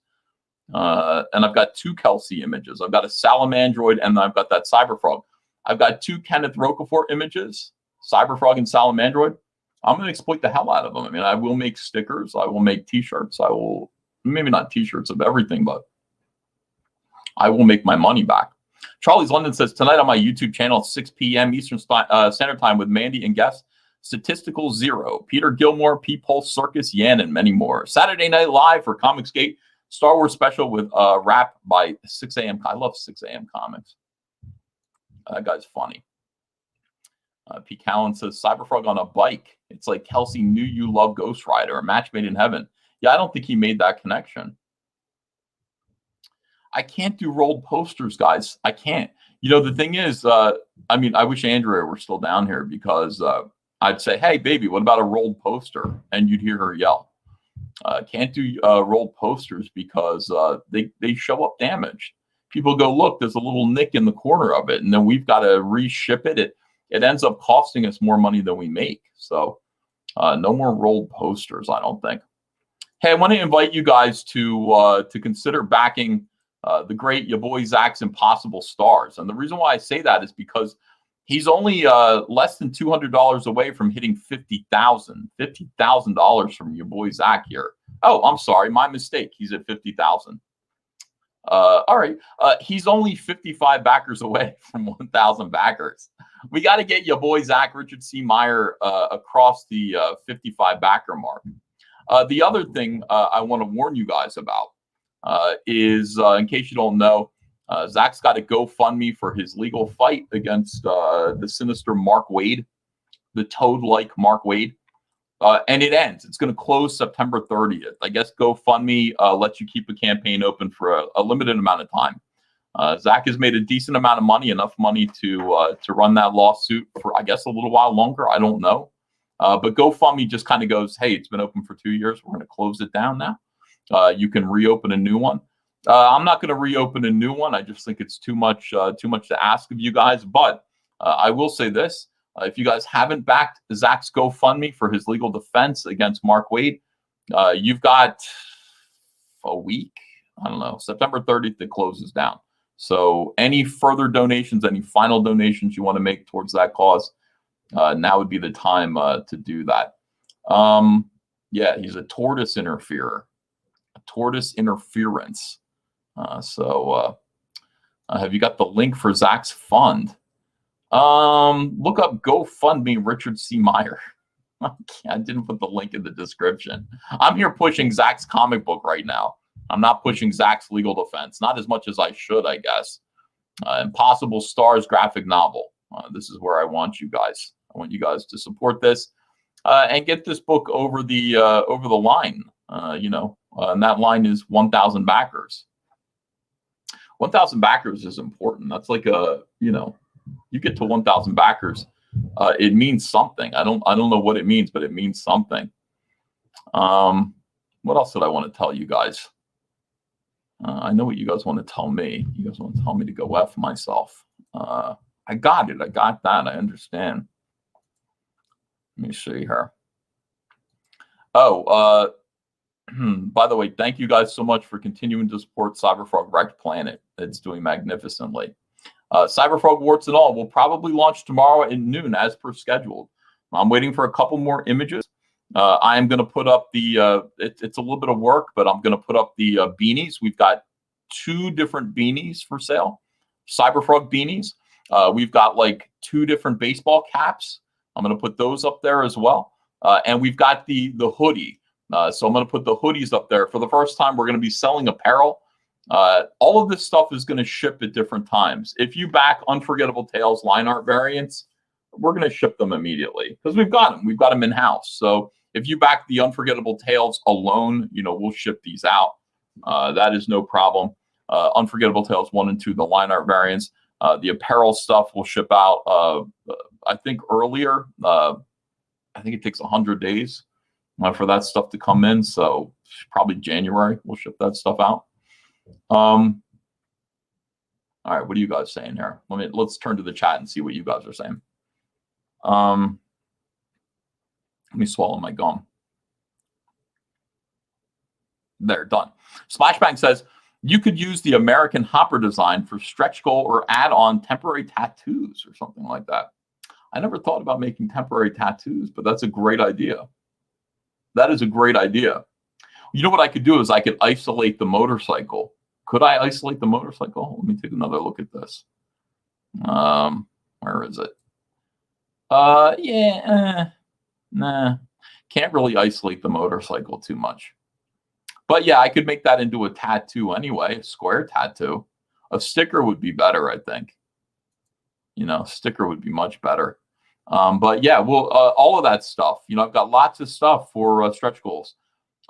And I've got 2 Kelsey images. I've got a Salamandroid and I've got that Cyberfrog. I've got 2 Kenneth Roquefort images, Cyberfrog and Salamandroid. I'm going to exploit the hell out of them. I mean, I will make stickers. I will make t-shirts. I will, maybe not t-shirts of everything, but I will make my money back. Charlie's London says, tonight on my YouTube channel, 6 p.m. Eastern Standard Time with Mandy and guests, Statistical Zero, Peter Gilmore, P-Pulse, Circus, Yan, and many more. Saturday Night Live for Comicsgate, Star Wars special with rap by 6 a.m. I love 6 a.m. comics. That guy's funny. P. Callan says, Cyberfrog on a bike. It's like Kelsey knew you love Ghost Rider, a match made in heaven. Yeah, I don't think he made that connection. I can't do rolled posters, guys. I can't. You know, the thing is, I mean, I wish Andrea were still down here because I'd say, hey, baby, what about a rolled poster? And you'd hear her yell. Can't do rolled posters because they show up damaged. People go, look, there's a little nick in the corner of it, and then we've got to reship it. It ends up costing us more money than we make. So no more rolled posters, I don't think. Hey, I want to invite you guys to consider backing the great your boy Zach's Impossible Stars. And the reason why I say that is because he's only less than $200 away from hitting $50,000 from your boy Zach here. Oh, I'm sorry, my mistake. He's at 50,000. All right, he's only 55 backers away from 1,000 backers. We got to get your boy Zach Richard C. Meyer across the 55 backer mark. The other thing I want to warn you guys about is, in case you don't know, Zach's got a GoFundMe for his legal fight against the sinister Mark Wade, the toad-like Mark Wade. And it ends. It's going to close September 30th. I guess GoFundMe lets you keep a campaign open for a limited amount of time. Zach has made a decent amount of money, enough money to run that lawsuit for, I guess, a little while longer. I don't know. But GoFundMe just kind of goes, hey, it's been open for 2 years. We're going to close it down now. You can reopen a new one. I'm not going to reopen a new one. I just think it's too much to ask of you guys. But I will say this. If you guys haven't backed Zach's GoFundMe for his legal defense against Mark Wade, you've got a week. I don't know. September 30th, it closes down. So any further donations, any final donations you want to make towards that cause, now would be the time to do that. Yeah, he's a tortoise interferer. A tortoise interference. Have you got the link for Zach's fund? Look up GoFundMe Richard C. Meyer. I didn't put the link in the description. I'm here pushing Zach's comic book right now. I'm not pushing Zach's legal defense, not as much as I should, I guess. Impossible Stars graphic novel. This is where I want you guys. I want you guys to support this and get this book over the line. And that line is 1,000 backers. 1,000 backers is important. That's like you get to 1,000 backers, it means something. I don't know what it means, but it means something. What else did I want to tell you guys? I know what you guys want to tell me. You guys want to tell me to go F myself. I got it. I got that. I understand. Let me see here. Oh, by the way, thank you guys so much for continuing to support Cyberfrog Wrecked Planet. It's doing magnificently. Cyberfrog Warts and All will probably launch tomorrow at noon as per scheduled. I'm waiting for a couple more images. I am going to put up the, it's a little bit of work, but I'm going to put up the beanies. We've got 2 different beanies for sale, Cyberfrog beanies. We've got like 2 different baseball caps. I'm going to put those up there as well. And we've got the hoodie. So I'm going to put the hoodies up there. For the first time, we're going to be selling apparel. All of this stuff is going to ship at different times. If you back Unforgettable Tales line art variants, we're going to ship them immediately because we've got them. We've got them in house. So if you back the Unforgettable Tales alone, we'll ship these out. That is no problem. Unforgettable Tales 1 and 2, the line art variants. The apparel stuff will ship out, I think earlier. I think it takes 100 days for that stuff to come in. So probably January, we'll ship that stuff out. All right, what are you guys saying here? Let's turn to the chat and see what you guys are saying. Let me swallow my gum. There, done. Splashbang says you could use the American Hopper design for stretch goal or add on temporary tattoos or something like that. I never thought about making temporary tattoos, but that's a great idea. That is a great idea. You know what I could do is I could isolate the motorcycle. Could I isolate the motorcycle? Let me take another look at this. Where is it? Nah. Can't really isolate the motorcycle too much. But yeah, I could make that into a tattoo anyway, a square tattoo. A sticker would be better, I think. Sticker would be much better. But yeah, well, all of that stuff. I've got lots of stuff for stretch goals.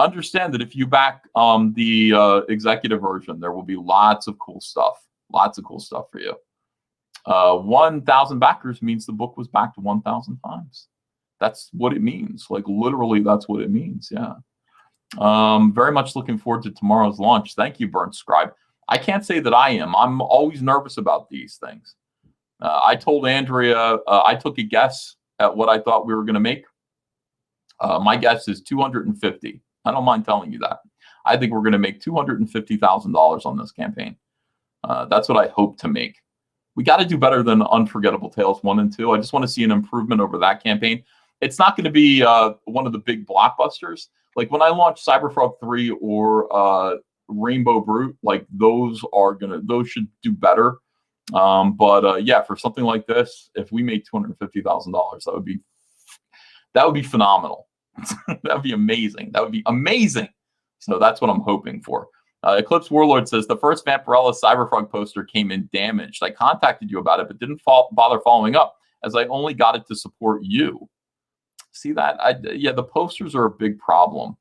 Understand that if you back the executive version, there will be lots of cool stuff. Lots of cool stuff for you. 1,000 backers means the book was backed 1,000 times. That's what it means. Like literally, that's what it means. Yeah. Very much looking forward to tomorrow's launch. Thank you, Burnt Scribe. I can't say that I am. I'm always nervous about these things. I told Andrea, I took a guess at what I thought we were going to make. My guess is 250. I don't mind telling you that. I think we're going to make $250,000 on this campaign. That's what I hope to make. We got to do better than Unforgettable Tales 1 and 2. I just want to see an improvement over that campaign. It's not going to be one of the big blockbusters. Like when I launch Cyberfrog 3 or Rainbow Brute, like those should do better. But yeah, for something like this, if we made $250,000, that would be phenomenal. That would be amazing. That would be amazing. So that's what I'm hoping for. Eclipse Warlord says the first Vampirella Cyberfrog poster came in damaged. I contacted you about it, but didn't bother following up as I only got it to support you. See that? Yeah, the posters are a big problem.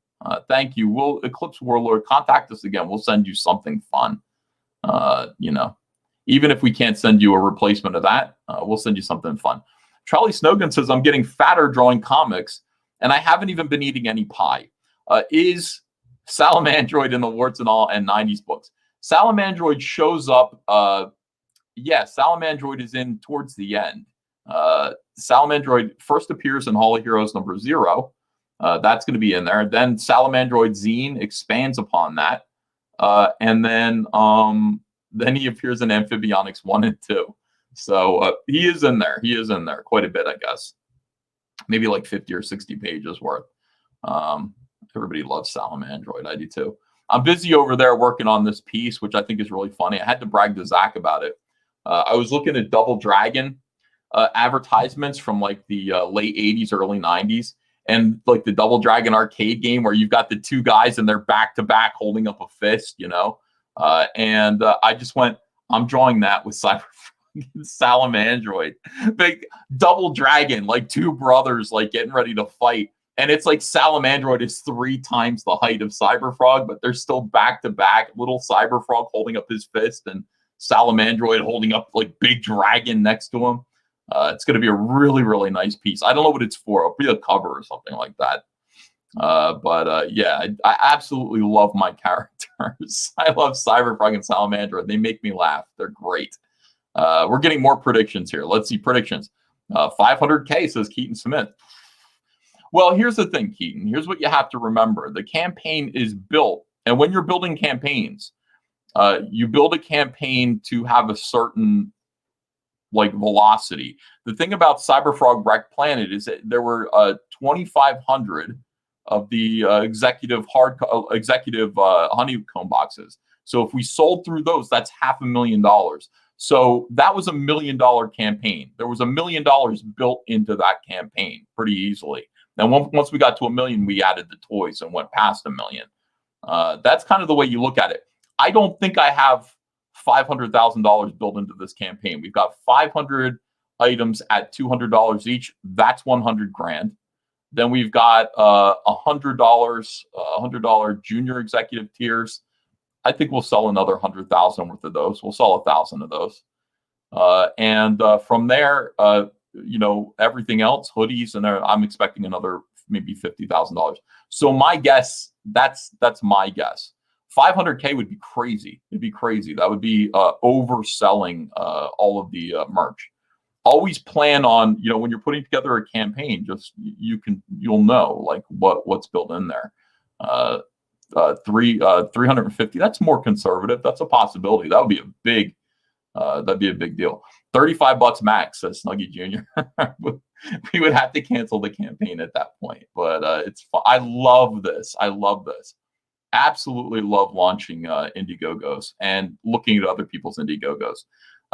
Thank you. We'll Eclipse Warlord, contact us again. We'll send you something fun. Even if we can't send you a replacement of that, we'll send you something fun. Charlie Snogan says, I'm getting fatter drawing comics, and I haven't even been eating any pie. Is Salamandroid in the Warts and All and 90s books? Salamandroid shows up. Yeah, Salamandroid is in towards the end. Salamandroid first appears in Hall of Heroes number 0. That's going to be in there. Then Salamandroid Zine expands upon that. And then he appears in Amphibionics 1 and 2. So he is in there. He is in there quite a bit, I guess. Maybe like 50 or 60 pages worth. Everybody loves Salamandroid. I do too. I'm busy over there working on this piece, which I think is really funny. I had to brag to Zach about it. I was looking at Double Dragon advertisements from like the late 80s, early 90s, and like the Double Dragon arcade game where you've got the two guys and they're back to back holding up a fist, you know. And I just went, I'm drawing that with Cyberfrog and Salamandroid. Big Double Dragon, like two brothers like getting ready to fight. And it's like Salamandroid is 3 times the height of Cyberfrog, but they're still back to back. Little Cyberfrog holding up his fist and Salamandroid holding up like big dragon next to him. It's going to be a really, really nice piece. I don't know what it's for. It'll be a cover or something like that. But yeah, I absolutely love my characters. I love Cyberfrog and Salamandroid. They make me laugh. They're great. We're getting more predictions here. Let's see predictions. 500K, says Keaton Smith. Well, here's the thing, Keaton. Here's what you have to remember. The campaign is built, and when you're building campaigns, you build a campaign to have a certain like velocity. The thing about Cyberfrog Wreck Planet is that there were 2,500 of the executive honeycomb boxes. So if we sold through those, that's $500,000. So that was $1 million campaign. There was $1 million built into that campaign pretty easily. And once we got to 1 million, we added the toys and went past 1 million. That's kind of the way you look at it. I don't think I have $500,000 built into this campaign. We've got 500 items at $200 each. That's 100 grand. Then we've got $100 junior executive tiers. I think we'll sell another 100,000 worth of those. We'll sell 1,000 of those. And from there, you know, everything else, hoodies, and I'm expecting another maybe $50,000. So my guess, that's my guess. 500K would be crazy. It'd be crazy. That would be overselling all of the merch. Always plan on, you know, when you're putting together a campaign, just you'll know like what's built in there. 350. That's more conservative. That's a possibility. That would be a big. That'd be a big deal. $35 max, says Snuggie Jr. We would have to cancel the campaign at that point, but it's fun. I love this. I love this. Absolutely love launching Indiegogos and looking at other people's Indiegogos.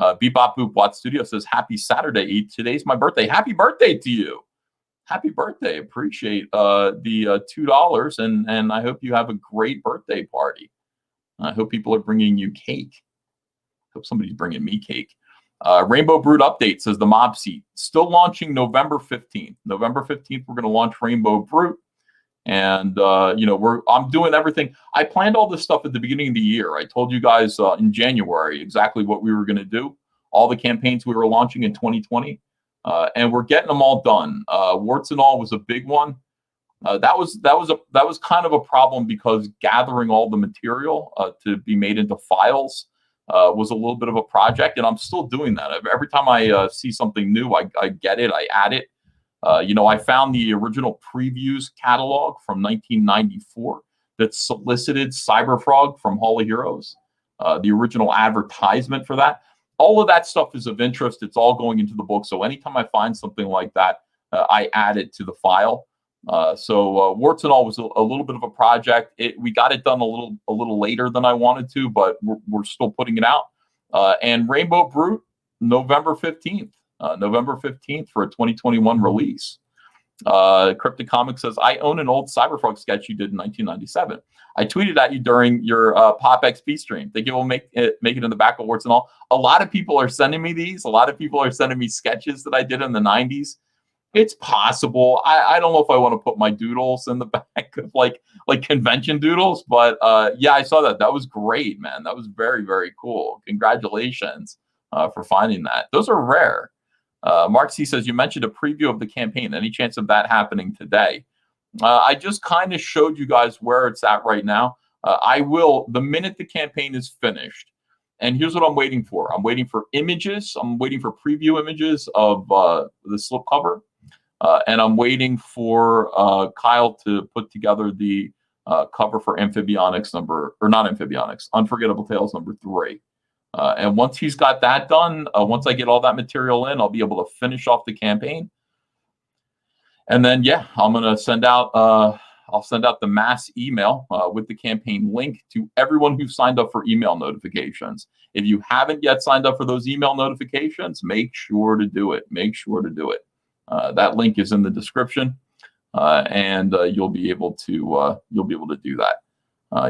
Bebop Boop Watt Studio says, happy Saturday. Today's my birthday. Happy birthday to you. Happy birthday. Appreciate the $2. And I hope you have a great birthday party. I hope people are bringing you cake. Hope somebody's bringing me cake. Rainbow Brood Update says the mob seat still launching November 15th. November 15th, we're going to launch Rainbow Brood. And, you know, I'm doing everything. I planned all this stuff at the beginning of the year. I told you guys in January exactly what we were going to do, all the campaigns we were launching in 2020. And we're getting them all done. Warts and All was a big one. That was kind of a problem because gathering all the material to be made into files was a little bit of a project, and I'm still doing that. Every time I see something new, I get it, I add it. You know, I found the original previews catalog from 1994 that solicited Cyberfrog from Hall of Heroes, the original advertisement for that. All of that stuff is of interest. It's all going into the book. So anytime I find something like that, I add it to the file. So Warts and All was a little bit of a project. We got it done a little later than I wanted to, but we're still putting it out. And Rainbow Brute, November 15th. November 15th for a 2021 release. Cryptic Comics says, I own an old Cyberfrog sketch you did in 1997. I tweeted at you during your Pop XP stream. Think it will make it in the back of Warts and All. A lot of people are sending me these. A lot of people are sending me sketches that I did in the 90s. It's possible. I don't know if I want to put my doodles in the back of like convention doodles, but yeah, I saw that. That was great, man. That was very, very cool. Congratulations for finding that. Those are rare. Mark C says, you mentioned a preview of the campaign. Any chance of that happening today? I just kind of showed you guys where it's at right now. I will, the minute the campaign is finished. And here's what I'm waiting for. I'm waiting for images. I'm waiting for preview images of the slipcover. And I'm waiting for Kyle to put together the cover for Amphibionics Unforgettable Tales #3. And once he's got that done, once I get all that material in, I'll be able to finish off the campaign. And then, yeah, I'm going to send out I'll send out the mass email with the campaign link to everyone who signed up for email notifications. If you haven't yet signed up for those email notifications, make sure to do it. Make sure to do it. That link is in the description, and you'll be able to do that.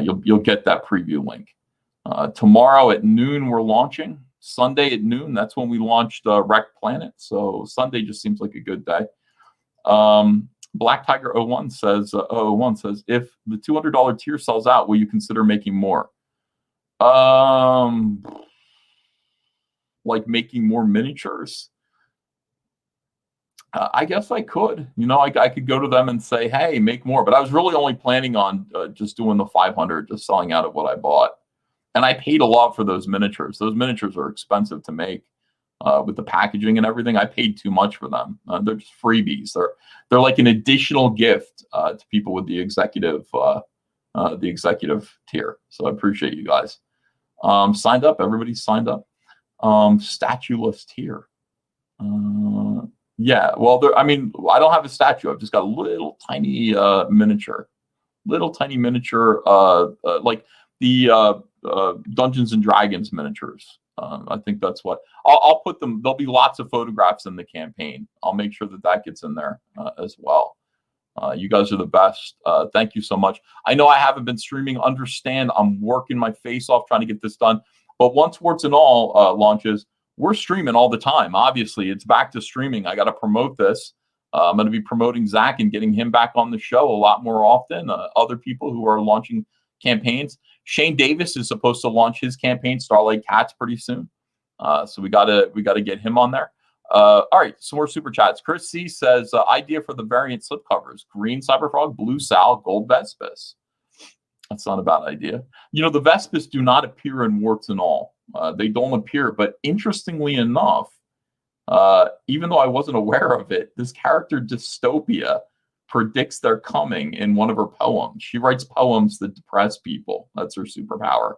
You'll get that preview link. Tomorrow at noon we're launching. Sunday at noon, that's when we launched Wreck Planet. So Sunday just seems like a good day. Black Tiger 01 says, if the $200 tier sells out, will you consider making more? Like making more miniatures? I guess I could. I could go to them and say, hey, make more. But I was really only planning on just doing the 500, just selling out of what I bought. And I paid a lot for those miniatures. Those miniatures are expensive to make. With the packaging and everything, I paid too much for them. They're just freebies. They're like an additional gift to people with the executive tier. So I appreciate you guys. Signed up. Everybody signed up. Statueless tier. Yeah. Well, I don't have a statue. I've just got a little tiny miniature. Like the Dungeons and Dragons miniatures. I think that's what I'll put them. There'll be lots of photographs in the campaign. I'll make sure that gets in there as well. You guys are the best. Thank you so much. I know I haven't been streaming. Understand, I'm working my face off trying to get this done. But once Warts and All launches, we're streaming all the time. Obviously, it's back to streaming. I got to promote this. I'm going to be promoting Zach and getting him back on the show a lot more often. Other people who are launching campaigns. Shane Davis is supposed to launch his campaign, Starlight Cats, pretty soon. So we gotta get him on there. All right, some more super chats. Chris C says, idea for the variant slipcovers: green Cyberfrog, blue Sal, gold Vespis. That's not a bad idea. The Vespis do not appear in Warts and All. They don't appear, but interestingly enough, even though I wasn't aware of it, this character Dystopia predicts their coming in one of her poems. She writes poems that depress people. That's her superpower.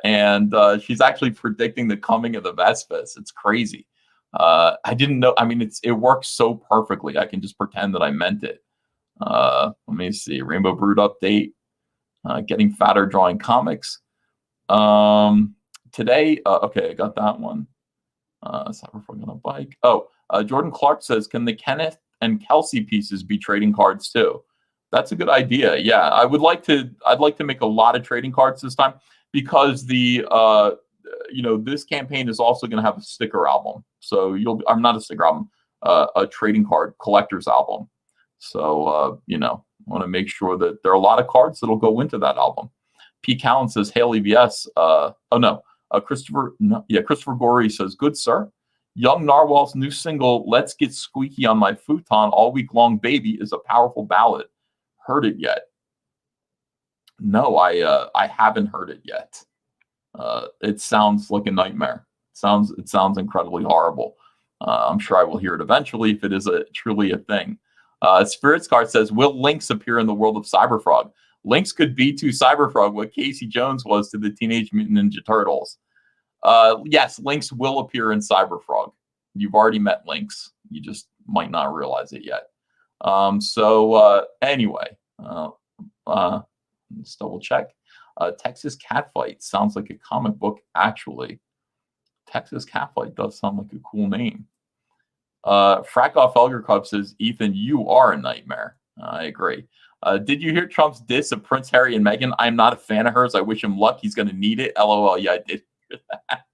And she's actually predicting the coming of the Vespis. It's crazy. I didn't know. It works so perfectly. I can just pretend that I meant it. Let me see. Rainbow Brood update. Getting fatter, drawing comics. Today, okay, I got that one. Cyberfrog on a bike. Jordan Clark says, can the Kenneth and Kelsey pieces be trading cards too? That's a good idea. Yeah, I'd like to make a lot of trading cards this time, because the this campaign is also going to have a sticker album. So I'm not a sticker album, a trading card collector's album. So I want to make sure that there are a lot of cards that'll go into that album. P. Callan says, Hail EVS. Christopher Gorey says, good sir. Young Narwhal's new single, Let's Get Squeaky on My Futon All Week Long Baby, is a powerful ballad. Heard it yet? No, I haven't heard it yet. It sounds like a nightmare. It sounds incredibly horrible. I'm sure I will hear it eventually if it is truly a thing. Spirits Card says, will Lynx appear in the world of Cyberfrog? Lynx could be to Cyberfrog what Casey Jones was to the Teenage Mutant Ninja Turtles. Yes, Lynx will appear in Cyberfrog. You've already met Lynx. You just might not realize it yet. Anyway, let's double check. Texas Catfight sounds like a comic book, actually. Texas Catfight does sound like a cool name. Frackoff Elger Club says, Ethan, you are a nightmare. I agree. Did you hear Trump's diss of Prince Harry and Meghan? I'm not a fan of hers. I wish him luck. He's going to need it. LOL. Yeah, I did hear that.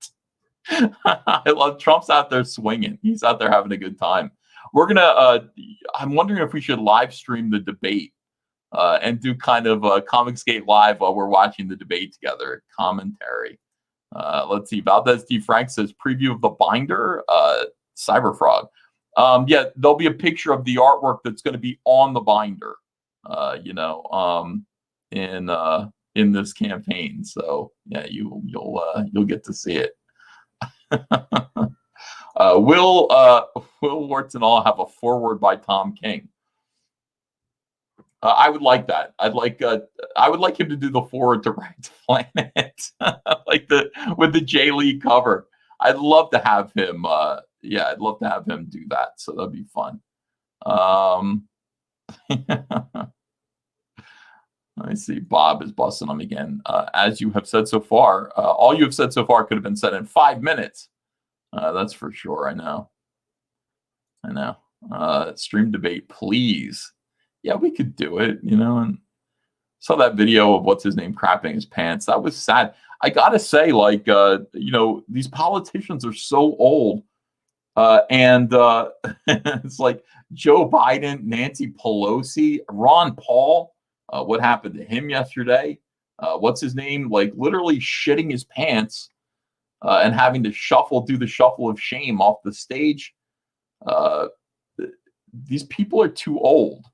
I love Trump's out there swinging. He's out there having a good time. We're going to, I'm wondering if we should live stream the debate and do kind of a Comicsgate Live while we're watching the debate together. Commentary. Let's see. Valdez D. Frank says, preview of the binder, Cyberfrog. Yeah, there'll be a picture of the artwork that's going to be on the binder, in this campaign. So yeah, you'll get to see it. Will Warts and All have a foreword by Tom King? I would like that. I would like him to do the foreword to Wreck Planet, with the J Lee cover. I'd love to have him. I'd love to have him do that. So that'd be fun. I see Bob is busting them again. As you have said so far, all you have said so far could have been said in 5 minutes. That's for sure. I know. I know. Stream debate, please. Yeah, we could do it, and saw that video of what's his name crapping his pants. That was sad. I gotta say, like, these politicians are so old. And it's like Joe Biden, Nancy Pelosi, Ron Paul. What happened to him yesterday? What's his name? Like literally shitting his pants and having to do the shuffle of shame off the stage. These people are too old.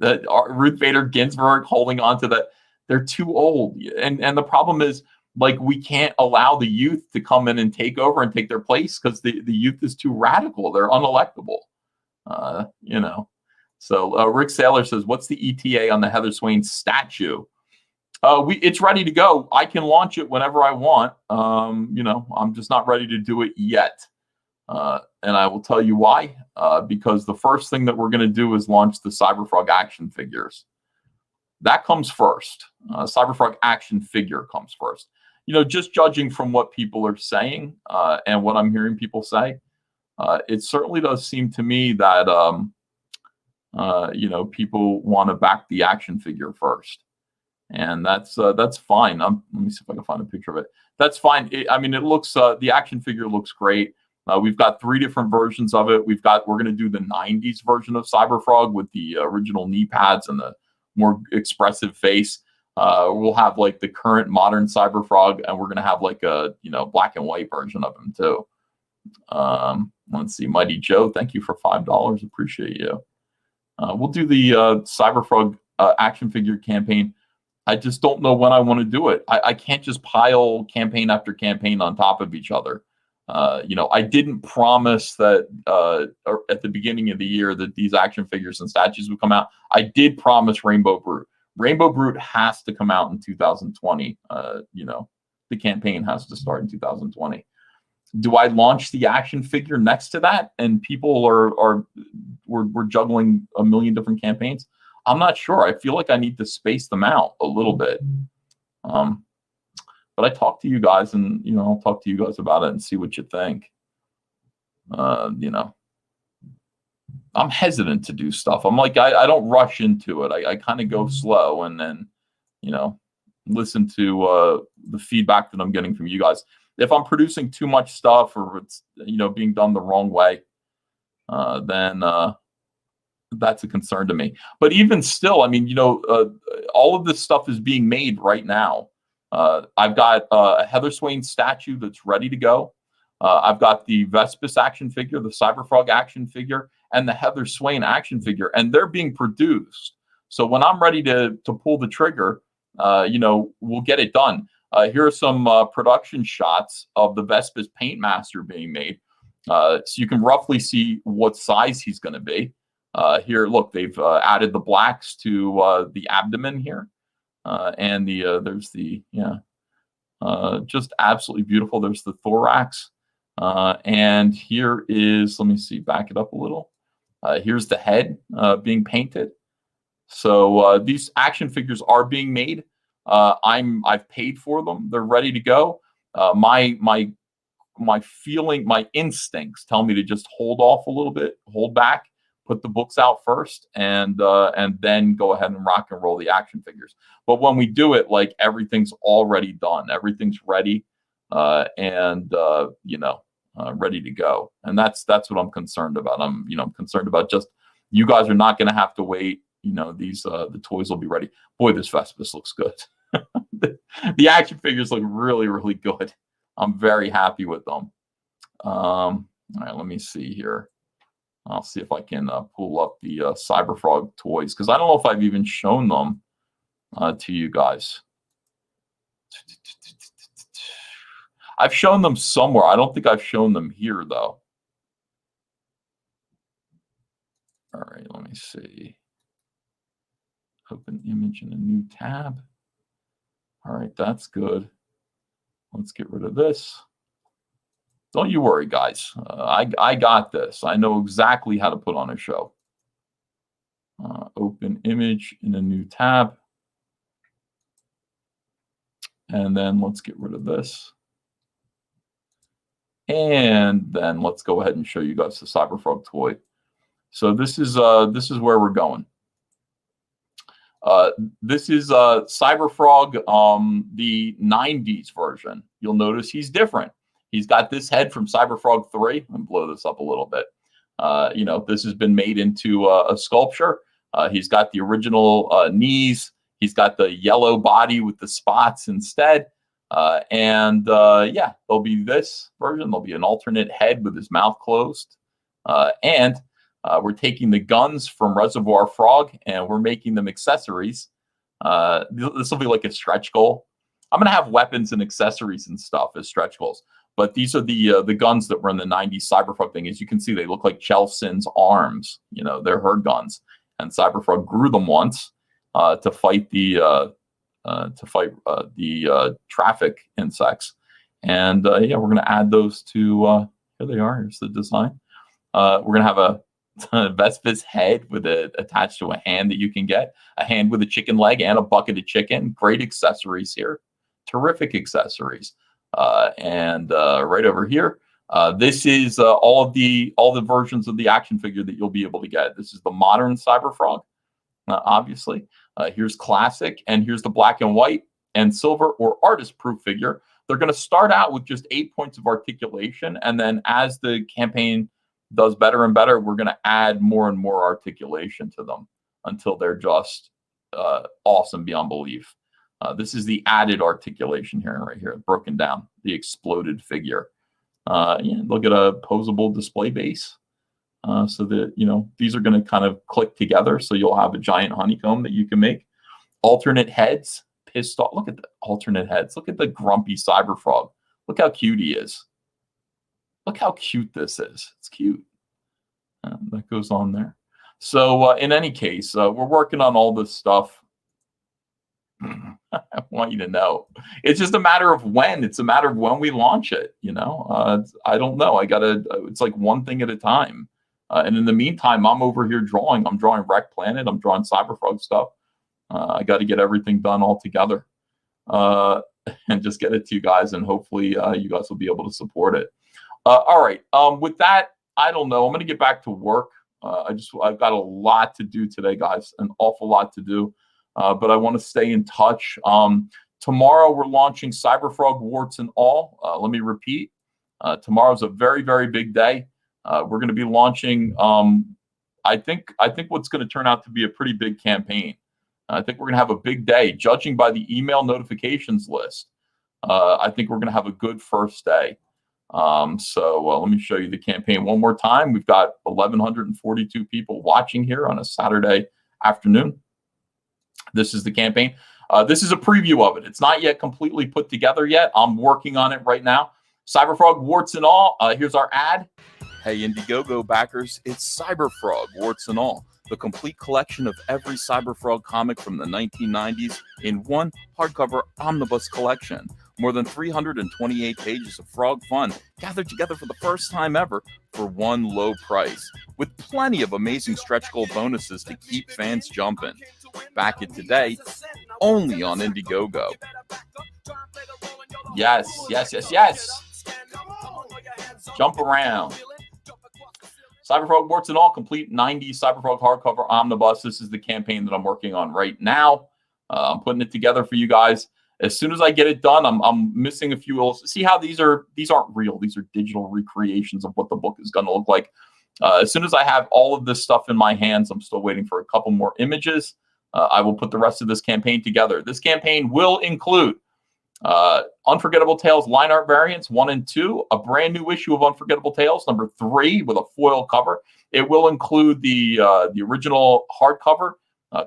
Ruth Bader Ginsburg holding on to that. They're too old. And the problem is, like, we can't allow the youth to come in and take over and take their place because the youth is too radical. They're unelectable. So Rick Saylor says, what's the ETA on the Heather Swain statue? It's ready to go. I can launch it whenever I want. I'm just not ready to do it yet. And I will tell you why. Because the first thing that we're going to do is launch the Cyberfrog action figures. That comes first. Cyberfrog action figure comes first. Just judging from what people are saying and what I'm hearing people say, it certainly does seem to me that, people want to back the action figure first. And that's fine. Let me see if I can find a picture of it. That's fine. It looks, the action figure looks great. We've got 3 different versions of it. We're going to do the 90s version of Cyberfrog with the original knee pads and the more expressive face. We'll have like the current modern Cyberfrog, and we're going to have like a, black and white version of him too. Let's see. Mighty Joe, thank you for $5. Appreciate you. We'll do the Cyberfrog action figure campaign. I just don't know when I want to do it. I can't just pile campaign after campaign on top of each other. I didn't promise that at the beginning of the year that these action figures and statues would come out. I did promise Rainbow Brute. Rainbow Brute has to come out in 2020. The campaign has to start in 2020. Do I launch the action figure next to that? And people we're juggling a million different campaigns. I'm not sure. I feel like I need to space them out a little bit. But I talk to you guys, and I'll talk to you guys about it and see what you think. I'm hesitant to do stuff. I'm like, I don't rush into it. I kind of go slow, and then listen to the feedback that I'm getting from you guys. If I'm producing too much stuff, or it's being done the wrong way, then that's a concern to me. But even still, all of this stuff is being made right now. I've got a Heather Swain statue that's ready to go. I've got the Vespis action figure, the Cyberfrog action figure, and the Heather Swain action figure, and they're being produced. So when I'm ready to pull the trigger, we'll get it done. Here are some production shots of the Vespis Paintmaster being made. So you can roughly see what size he's going to be. Here, look, they've added the blacks to the abdomen here. And there's the, just absolutely beautiful. There's the thorax. And here is, let me see, back it up a little. Here's the head being painted. So these action figures are being made. I've paid for them. They're ready to go. My feeling, my instincts tell me to just hold off a little bit, hold back, put the books out first, and then go ahead and rock and roll the action figures. But when we do it, like, everything's already done. Everything's ready, ready to go. And that's what I'm concerned about. I'm concerned about just, you guys are not going to have to wait. These the toys will be ready. Boy, this Vespis looks good. The action figures look really, really good. I'm very happy with them. All right, let me see here. I'll see if I can pull up the Cyberfrog toys, because I don't know if I've even shown them to you guys. I've shown them somewhere. I don't think I've shown them here, though. All right, let me see. Open image in a new tab. All right, that's good. Let's get rid of this. Don't you worry, guys. I got this. I know exactly how to put on a show. Open image in a new tab. And then let's get rid of this. And then let's go ahead and show you guys the Cyberfrog toy. So this is where we're going. This is Cyberfrog, the 90s version. You'll notice he's different. He's got this head from Cyberfrog 3. Let me blow this up a little bit. You know, this has been made into a sculpture. He's got the original knees. He's got the yellow body with the spots instead. Yeah, there'll be this version. There'll be an alternate head with his mouth closed. We're taking the guns from Reservoir Frog and we're making them accessories. This will be like a stretch goal. I'm going to have weapons and accessories and stuff as stretch goals. But these are the guns that were in the 90s Cyberfrog thing. As you can see, they look like Chelsin's arms. You know, they're her guns. And Cyberfrog grew them once to fight the traffic insects. And yeah, we're going to add those to here they are. Here's the design. We're going to have a Vespa's head with attached to a hand that you can get, a hand with a chicken leg and a bucket of chicken. Great accessories here. Terrific accessories. Right over here, this is all the versions of the action figure that you'll be able to get. This is the modern Cyberfrog, obviously. Here's classic, and here's the black and white and silver or artist proof figure. They're going to start out with just 8 points of articulation, and then as the campaign does better and better, we're going to add more and more articulation to them until they're just awesome beyond belief. This is the added articulation here, right here, broken down, the exploded figure. Yeah, look at a posable display base. So that, you know, these are going to kind of click together. So you'll have a giant honeycomb that you can make. Alternate heads, pissed off. Look at the alternate heads. Look at the grumpy Cyberfrog. Look how cute he is. Look how cute this is. It's cute. That goes on there. So in any case, we're working on all this stuff. I want you to know. It's just a matter of when. It's a matter of when we launch it, you know. I don't know. It's like one thing at a time. And in the meantime, I'm over here drawing. I'm drawing Wreck Planet. I'm drawing Cyberfrog stuff. I got to get everything done all together and just get it to you guys. And hopefully you guys will be able to support it. All right. With that, I don't know. I'm going to get back to work. I've got a lot to do today, guys. An awful lot to do. But I want to stay in touch. Tomorrow we're launching Cyberfrog warts and all. Let me repeat. Tomorrow's a very, very big day. We're going to be launching. I think what's going to turn out to be a pretty big campaign. I think we're going to have a big day, judging by the email notifications list. I think we're going to have a good first day. Let me show you the campaign one more time. We've got 1,142 people watching here on a Saturday afternoon. This is the campaign. This is a preview of it. It's not yet completely put together yet. I'm working on it right now. Cyberfrog warts and all. Here's our ad. Hey, Indiegogo backers, it's Cyberfrog warts and all. The complete collection of every Cyberfrog comic from the 1990s in one hardcover omnibus collection. More than 328 pages of frog fun gathered together for the first time ever for one low price, with plenty of amazing stretch goal bonuses to keep fans jumping. Back it today, only on Indiegogo. Yes, yes, yes, yes. Jump around. Cyberfrog warts and all, complete 90s Cyberfrog hardcover omnibus. This is the campaign that I'm working on right now. I'm putting it together for you guys. As soon as I get it done, I'm missing a few. See how these aren't real. These are digital recreations of what the book is going to look like. As soon as I have all of this stuff in my hands, I'm still waiting for a couple more images. I will put the rest of this campaign together. This campaign will include Unforgettable Tales line art variants 1 and 2, a brand new issue of Unforgettable Tales number 3 with a foil cover. It will include the original hardcover,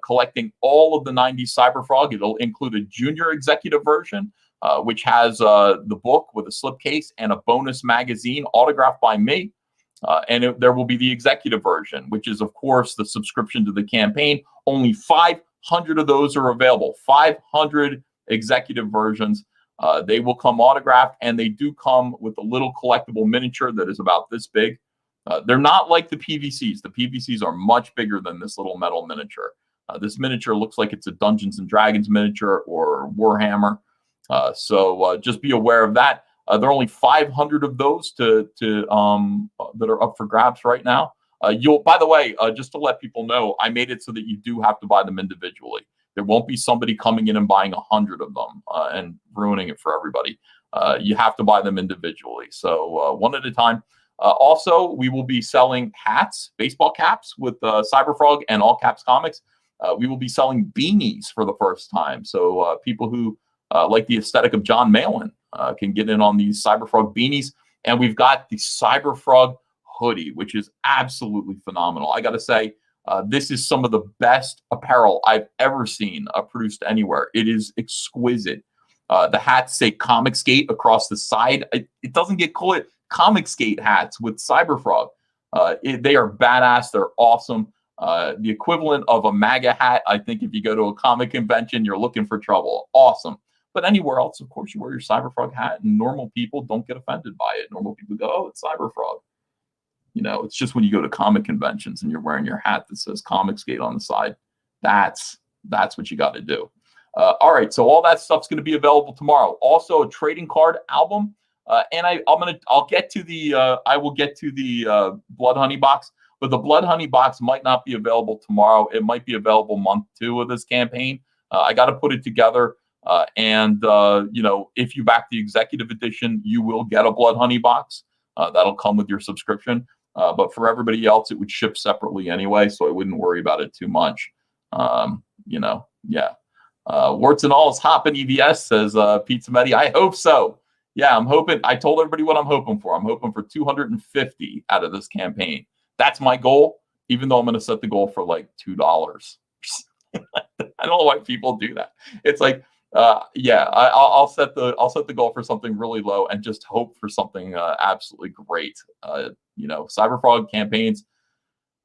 collecting all of the 90s Cyberfrog. It'll include a junior executive version, which has the book with a slipcase and a bonus magazine autographed by me. There will be the executive version, which is, of course, the subscription to the campaign. Only 500 of those are available. 500 executive versions. They will come autographed, and they do come with a little collectible miniature that is about this big. They're not like the PVCs. The PVCs are much bigger than this little metal miniature. This miniature looks like it's a Dungeons and Dragons miniature or Warhammer. So just be aware of that. There are only 500 of those that are up for grabs right now. By the way, just to let people know, I made it so that you do have to buy them individually. There won't be somebody coming in and buying 100 of them and ruining it for everybody. You have to buy them individually. So one at a time. Also, we will be selling hats, baseball caps with Cyberfrog and All Caps Comics. We will be selling beanies for the first time. So people who like the aesthetic of John Malin can get in on these Cyberfrog beanies. And we've got the Cyberfrog hoodie, which is absolutely phenomenal. I got to say, this is some of the best apparel I've ever seen produced anywhere. It is exquisite. The hats say Comic Skate across the side. It doesn't get called Comic Skate hats with Cyberfrog. They are badass. They're awesome. The equivalent of a MAGA hat. I think if you go to a comic convention, you're looking for trouble. Awesome. But anywhere else, of course, you wear your Cyberfrog hat, and normal people don't get offended by it. Normal people go, "Oh, it's Cyberfrog." You know, it's just when you go to comic conventions and you're wearing your hat that says Comic Skate on the side. That's what you got to do. All right, so all that stuff's going to be available tomorrow. Also, a trading card album, and I will get to the Blood Honey box, but the Blood Honey box might not be available tomorrow. It might be available month 2 of this campaign. I got to put it together, and you know, if you back the executive edition, you will get a Blood Honey box. That'll come with your subscription. But for everybody else, it would ship separately anyway, so I wouldn't worry about it too much. You know, yeah. Warts and all is hopping EVS, says Pizza Medi. I hope so. Yeah, I'm hoping. I told everybody what I'm hoping for. I'm hoping for 250 out of this campaign. That's my goal, even though I'm going to set the goal for like $2. I don't know why people do that. It's like, yeah, I'll set the goal for something really low and just hope for something absolutely great. You know, Cyberfrog campaigns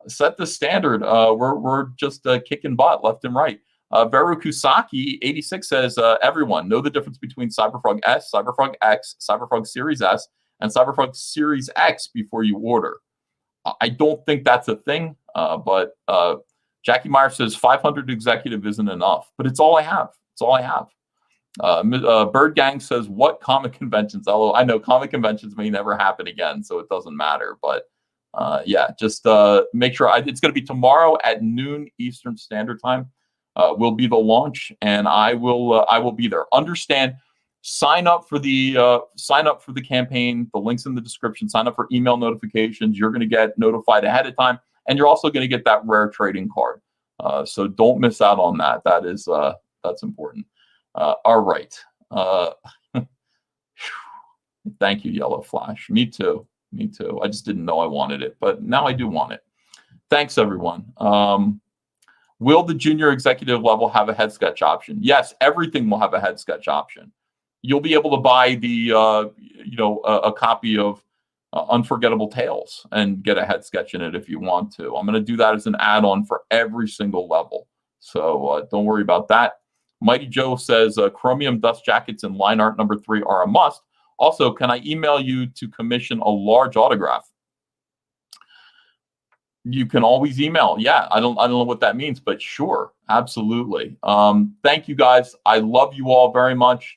set the standard. We're just kicking butt left and right. Veru Kusaki 86 says, everyone know the difference between Cyberfrog S, Cyberfrog X, Cyberfrog Series S, and Cyberfrog Series X before you order. I don't think that's a thing, but Jackie Meyer says 500 executive isn't enough, but it's all I have. It's all I have. Bird Gang says, what comic conventions? Although I know comic conventions may never happen again, so it doesn't matter. But yeah, just make sure it's going to be tomorrow at noon Eastern Standard Time. Will be the launch, and I will be there. Understand? Sign up for the campaign. The link's in the description. Sign up for email notifications. You're going to get notified ahead of time, and you're also going to get that rare trading card. So don't miss out on that. That's important. All right. Thank you, Yellow Flash. Me too. Me too. I just didn't know I wanted it, but now I do want it. Thanks, everyone. Will the junior executive level have a head sketch option? Yes, everything will have a head sketch option. You'll be able to buy a copy of Unforgettable Tales and get a head sketch in it if you want to. I'm going to do that as an add-on for every single level. So don't worry about that. Mighty Joe says Chromium dust jackets and line art number 3 are a must. Also, can I email you to commission a large autograph? You can always email. Yeah, I don't know what that means, but sure, absolutely. Thank you guys. I love you all very much.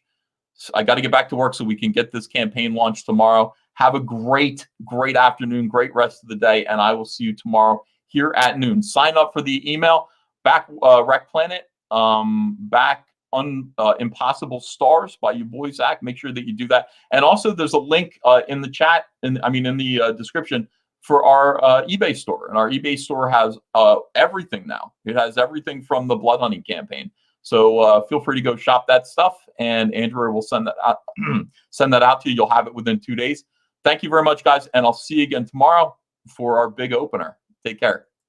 I got to get back to work so we can get this campaign launched tomorrow. Have a great afternoon, great rest of the day, and I will see you tomorrow here at noon. Sign up for the email. Back Wreck Planet. Back Impossible Stars by you boy Zach. Make sure that you do that. And also, there's a link in the chat, in the description for our eBay store. And our eBay store has everything now. It has everything from the Blood Honey campaign. So feel free to go shop that stuff, and Andrea will send that out. Send that out to you. You'll have it within 2 days. Thank you very much, guys, and I'll see you again tomorrow for our big opener. Take care.